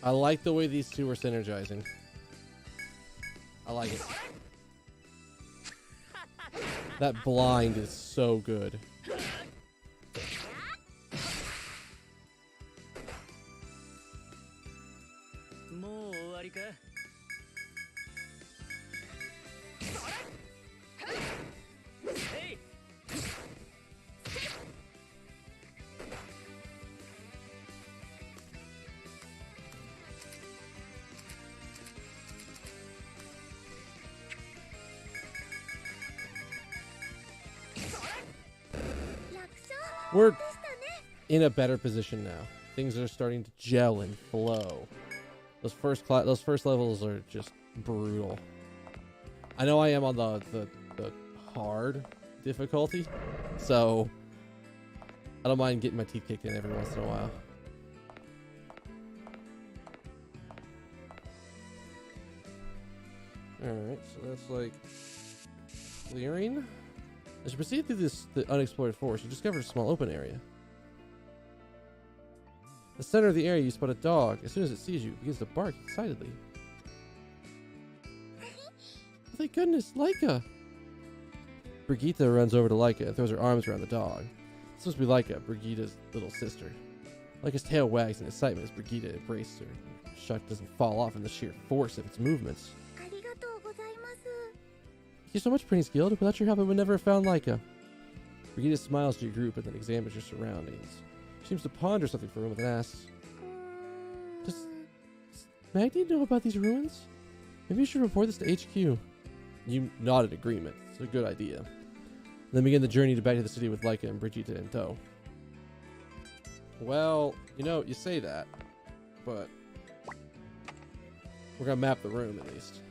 I like the way these two are synergizing. I like it. That blind is so good. We're in a better position now. Things are starting to gel and flow. Those first levels are just brutal. I know I am on the hard difficulty, so I don't mind getting my teeth kicked in every once in a while. Alright, so that's like clearing. As you proceed through the unexplored forest, you discover a small open area. In the center of the area, you spot a dog. As soon as it sees you, it begins to bark excitedly. Oh, thank goodness, Laika! Brigitte runs over to Laika and throws her arms around the dog. It's supposed to be Laika, Brigitte's little sister. Laika's tail wags in excitement as Brigitte embraces her. Shuck doesn't fall off in the sheer force of its movements. Thank you so much, Prince Guild. Without your help, I would never have found Laika. Brigitte smiles to your group and then examines your surroundings. She seems to ponder something for a moment and asks, Does Magni know about these ruins? Maybe you should report this to HQ. You nodded agreement. It's a good idea. Then begin the journey back to the city with Laika and Brigitte in tow. Well, you know, you say that, but we're gonna map the room at least.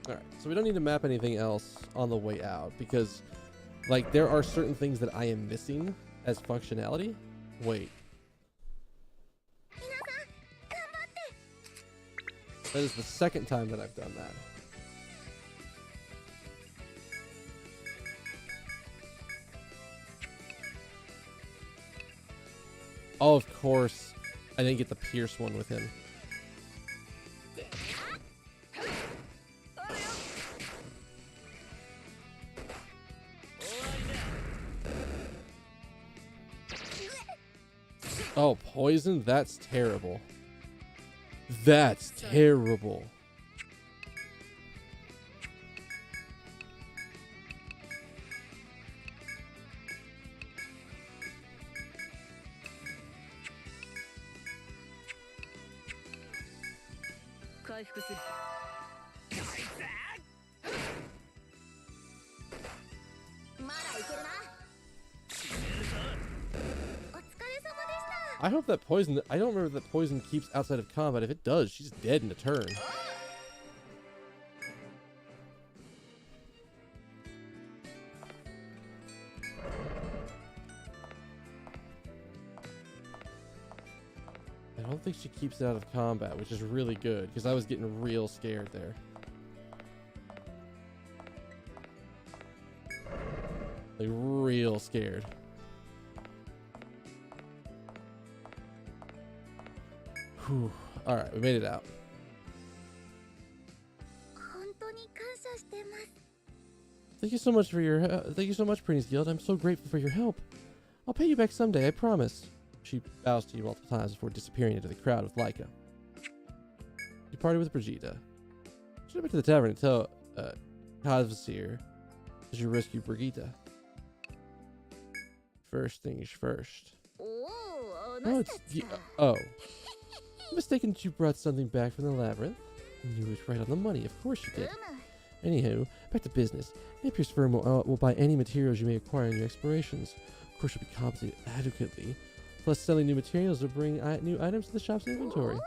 Alright, so we don't need to map anything else on the way out because, like, there are certain things that I am missing as functionality. Wait. That is the second time that I've done that. Oh, of course. I didn't get the Pierce one with him. Oh, poison? That's terrible. That's terrible. I hope that poison, I don't remember that poison keeps outside of combat. If it does, she's dead in a turn. I don't think she keeps it out of combat, which is really good, because I was getting real scared there. Like, real scared. Whew. Alright, we made it out. Thank you so much for your thank you so much, Prince Guild. I'm so grateful for your help. I'll pay you back someday, I promise. She bows to you multiple times before disappearing into the crowd with Laika. You party with Brigitte. Should have been to the tavern and tell Kazvasir that you rescue Brigitte. First things first. Oh, it's oh. I'm mistaken that you brought something back from the labyrinth. You was right on the money, of course you did. Anywho, back to business. Napier's firm will buy any materials you may acquire in your explorations. Of course, you'll be compensated adequately. plus selling new materials to bring new items to the shop's inventory.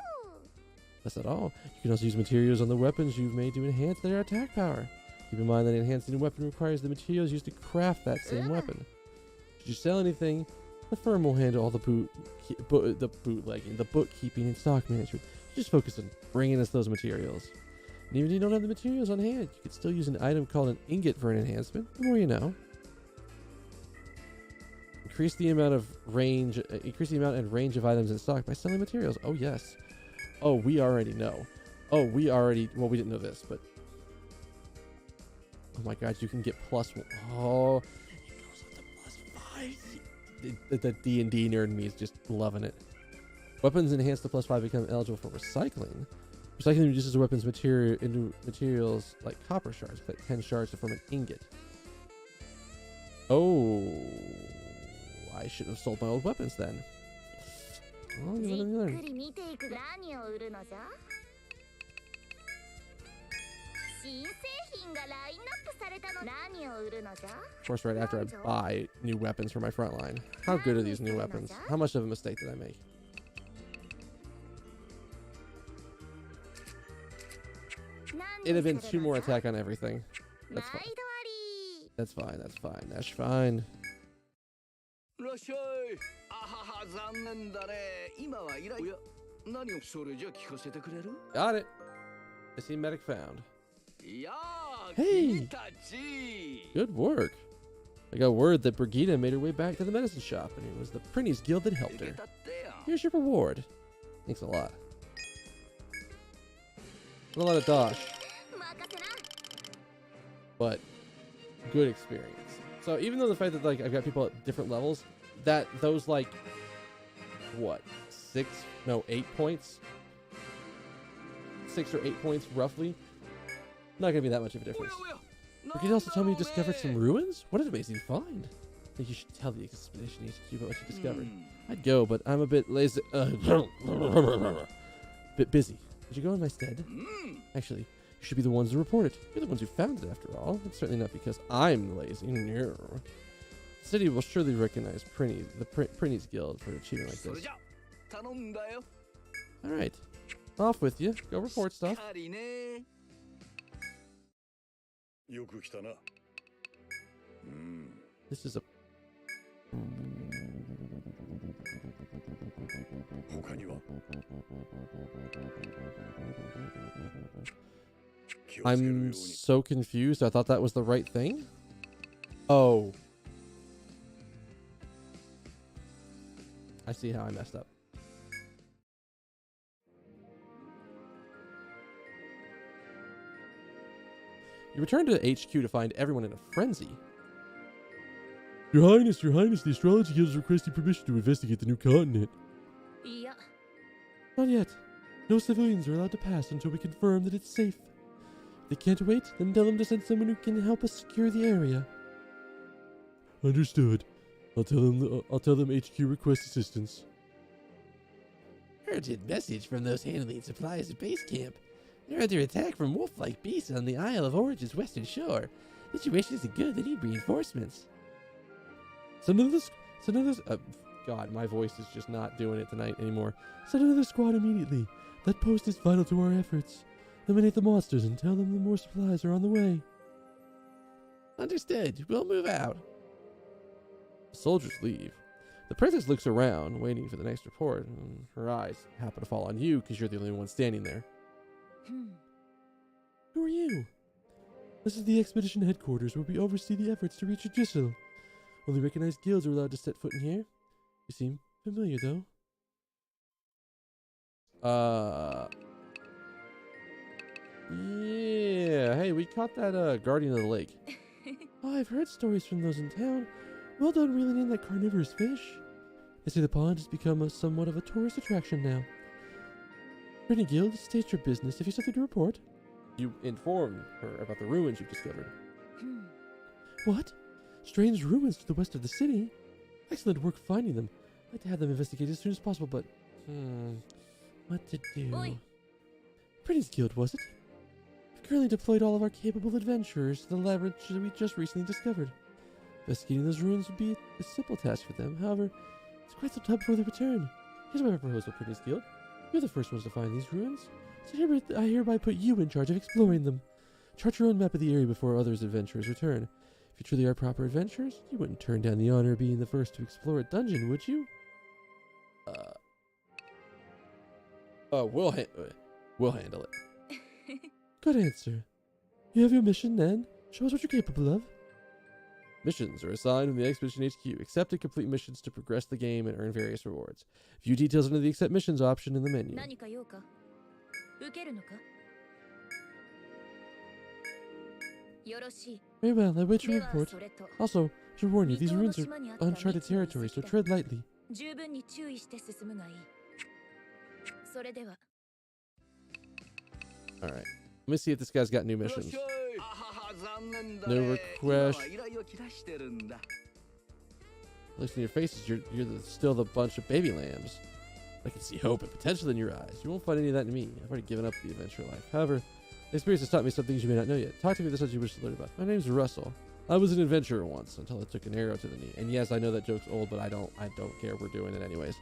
That's not all. You can also use materials on the weapons you've made to enhance their attack power. Keep in mind that enhancing a weapon requires the materials used to craft that same weapon. Should you sell anything, the firm will handle all the bootlegging, the bookkeeping, and stock management. Just focus on bringing us those materials. And even if you don't have the materials on hand, you could still use an item called an ingot for an enhancement. The more you know. Increase the amount and range of items in stock by selling materials. Oh yes. Oh, we already know. Well, we didn't know this, but oh my god, you can get +1. Oh, it goes up to +5. The D&D nerd in me is just loving it. Weapons enhanced to +5 become eligible for recycling. Recycling reduces the weapon's material into materials like copper shards. Collect 10 shards to form an ingot. Oh, I should have sold my old weapons then. Oh, you learn. Of course, right after I buy new weapons for my front line. How good are these new weapons? How much of a mistake did I make? It'd have been 2 more attack on everything. That's fine. That's fine. That's fine. That's fine. Got it. I see medic found. Hey! Good work. I got word that Brigida made her way back to the medicine shop, and it was the Prinny's Guild that helped her. Here's your reward. Thanks a lot. Not a lot of dosh, but good experience. So even though the fact that like I've got people at different levels, that those like what 8 points, 6 or 8 points roughly, not gonna be that much of a difference. But could you also tell me you discovered some ruins? What an amazing find! I think you should tell the expedition HQ about what you discovered. I'd go, but I'm a bit lazy. Bit busy. Would you go in my stead? Actually, you should be the ones to report it. You're the ones who found it, after all. It's certainly not because I'm lazy. No. The city will surely recognize the Prinny's Guild for an achievement like this. Alright. Off with you. Go report stuff. This is a... I'm so confused. I thought that was the right thing. Oh. I see how I messed up. You return to HQ to find everyone in a frenzy. Your Highness, the Astrology Guild is requesting permission to investigate the new continent. Yeah. Not yet. No civilians are allowed to pass until we confirm that it's safe. If they can't wait, then tell them to send someone who can help us secure the area. Understood. I'll tell them HQ requests assistance. Urgent message from those handling supplies at base camp. They're under attack from wolf-like beasts on the Isle of Orange's western shore. The situation isn't good. They need reinforcements. Send another. God, my voice is just not doing it tonight anymore. Send another squad immediately. That post is vital to our efforts. Eliminate the monsters and tell them the more supplies are on the way. Understood. We'll move out. The soldiers leave. The princess looks around, waiting for the next report, and her eyes happen to fall on you because you're the only one standing there. Who are you? This is the expedition headquarters where we oversee the efforts to reach Yggdrasil. Only recognized guilds are allowed to set foot in here. You seem familiar, though. Yeah. Hey, we caught that guardian of the lake. Oh, I've heard stories from those in town. Well done reeling in that carnivorous fish. They say the pond has become somewhat of a tourist attraction now. Rennie Guild, state your business. Have you something to report? You inform her about the ruins you've discovered. What? Strange ruins to the west of the city? Excellent work finding them. I'd like to have them investigated as soon as possible, but... what to do? Prinny's Guild, was it? We've currently deployed all of our capable adventurers to the labyrinth that we just recently discovered. Investigating those ruins would be a simple task for them. However, It's quite some time before they return. Here's my proposal, Prince Guild. You're the first ones to find these ruins, so I hereby put you in charge of exploring them. Chart your own map of the area before others' adventurers return. If you truly are proper adventurers, you wouldn't turn down the honor of being the first to explore a dungeon, would you? We'll handle it. Good answer. You have your mission, then. Show us what you're capable of. Missions are assigned from the Expedition HQ. Accept and complete missions to progress the game and earn various rewards. View details under the Accept Missions option in the menu. Very well, I wait your report. Also, to warn you, these ruins are uncharted territory, so tread lightly. Alright. Let me see if this guy's got new missions. No request. Looks in your faces, you're still the bunch of baby lambs. I can see hope and potential in your eyes. You won't find any of that in me. I've already given up the adventure life. However, the experience has taught me some things you may not know yet. Talk to me if there's something you wish to learn about. My name's Russell. I was an adventurer once until I took an arrow to the knee. And yes, I know that joke's old, but I don't care. We're doing it anyways.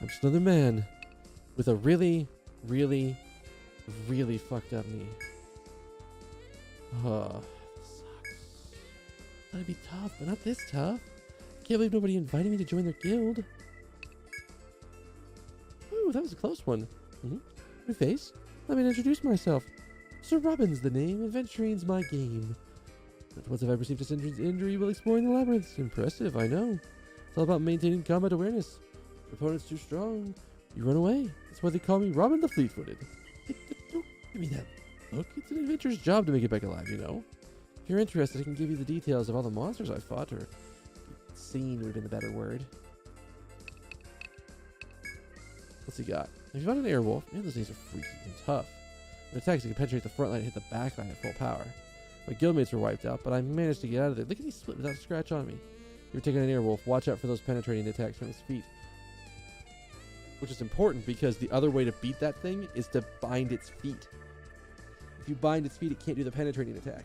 I'm just another man with a really, really, really fucked up knee. Oh, this sucks. That'd be tough, but not this tough. Can't believe nobody invited me to join their guild. Ooh, that was a close one. New face. Let me introduce myself. Sir Robin's the name. Adventuring's my game. Once I've received a injury while exploring the labyrinth. Impressive, I know. It's all about maintaining combat awareness. Your opponent's too strong. You run away. That's why they call me Robin the Fleet-Footed. Don't give me that look. It's an adventurer's job to make it back alive, you know. If you're interested, I can give you the details of all the monsters I fought, or seen would have been the better word. What's he got? If you found an airwolf, man, those things are freaky and tough. When attacks, you can penetrate the front line and hit the back line at full power. My guildmates were wiped out, but I managed to get out of there. Look at these split without a scratch on me. If you're taking an airwolf, watch out for those penetrating attacks from its feet. Which is important because the other way to beat that thing is to bind its feet. If you bind its feet, it can't do the penetrating attack.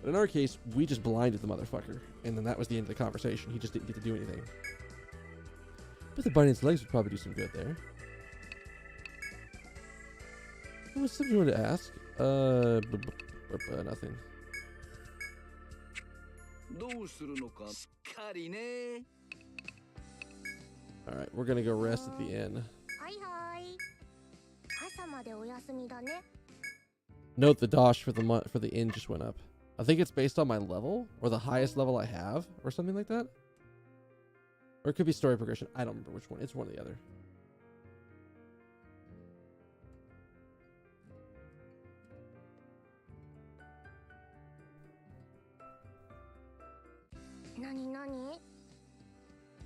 But in our case, we just blinded the motherfucker, and then that was the end of the conversation. He just didn't get to do anything. But the binding its legs would probably do some good there. What was something you wanted to ask? Nothing. Alright, we're gonna go rest at the inn. Note the dosh for the inn just went up. I think it's based on my level, or the highest level I have, or something like that. Or it could be story progression. I don't remember which one. It's one or the other.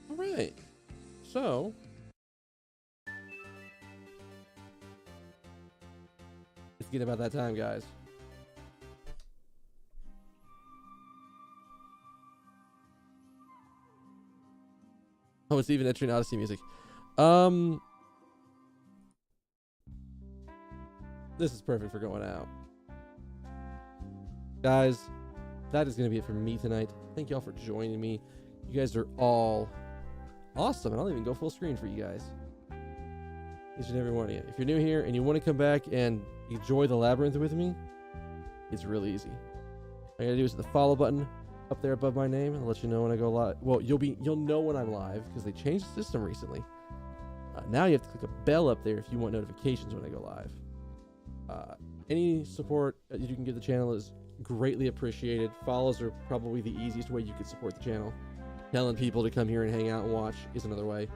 Alright. So it's getting about that time, guys. Oh, it's even Etrian Odyssey music. This is perfect for going out. Guys, that is going to be it for me tonight. Thank y'all for joining me. You guys are all awesome, and I'll even go full screen for you guys. Each and every one of you. If you're new here and you want to come back and enjoy the labyrinth with me, it's really easy. All you gotta do is hit the follow button up there above my name. I'll let you know when I go live. Well, you'll know when I'm live because they changed the system recently. Now you have to click a bell up there if you want notifications when I go live. Any support that you can give the channel is greatly appreciated. Follows are probably the easiest way you can support the channel. Telling people to come here and hang out and watch is another way.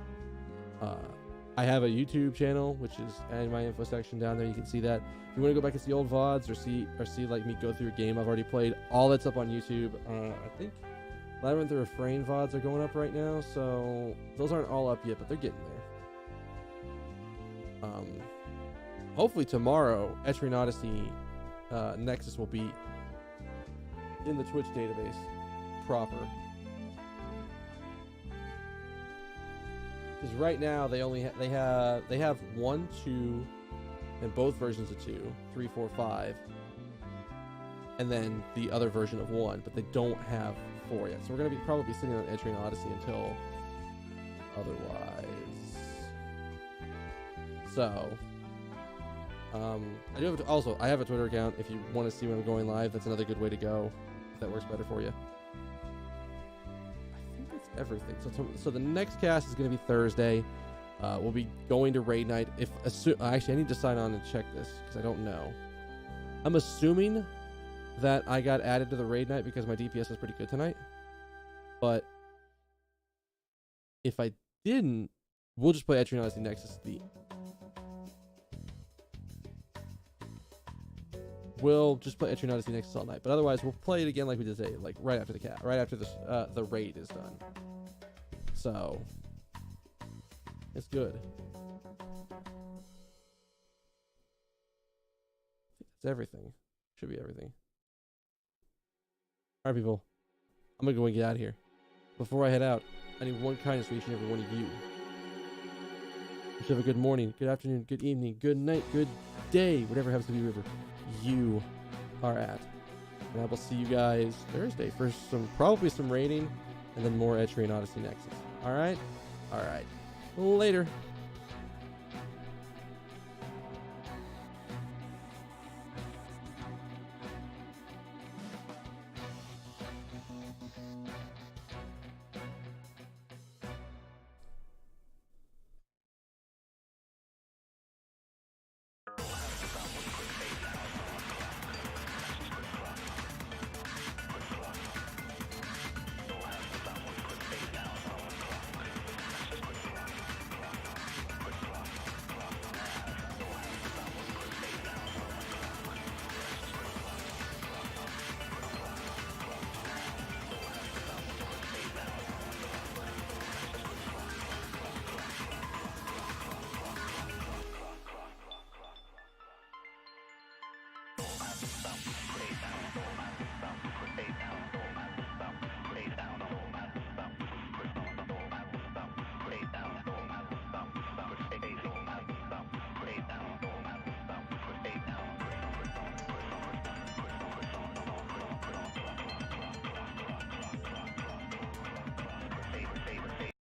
I have a YouTube channel, which is in my info section down there. You can see that. If you want to go back and see old VODs or see like me go through a game I've already played, all that's up on YouTube. I think Labyrinth or Refrain VODs are going up right now, so those aren't all up yet, but they're getting there. Hopefully tomorrow, Etrian Odyssey Nexus will be in the Twitch database proper. Because right now they only they have 1, 2, and both versions of 2, 3, 4, 5, and then the other version of 1, but they don't have 4 yet. So we're gonna be probably sitting on Etrian Odyssey until otherwise. So, I do have also I have a Twitter account. If you want to see when I'm going live, that's another good way to go. If that works better for you. I think that's everything. So the next cast is going to be Thursday. We'll be going to raid night. Actually, I need to sign on and check this because I don't know. I'm assuming that I got added to the raid night because my DPS is pretty good tonight. But if I didn't, we'll just play Etrian Odyssey Nexus. We'll just play Etrian Odyssey Nexus all night. But otherwise, we'll play it again like we did today, like right after the raid is done. So it's good. That's everything. Should be everything. Alright, people. I'm gonna go and get out of here. Before I head out, I need one kindness for each and every one of you. You should have a good morning, good afternoon, good evening, good night, good day, whatever happens to be wherever you are at. And I will see you guys Thursday for probably some raiding and then more Etrian Odyssey Nexus. Alright? Alright. Later.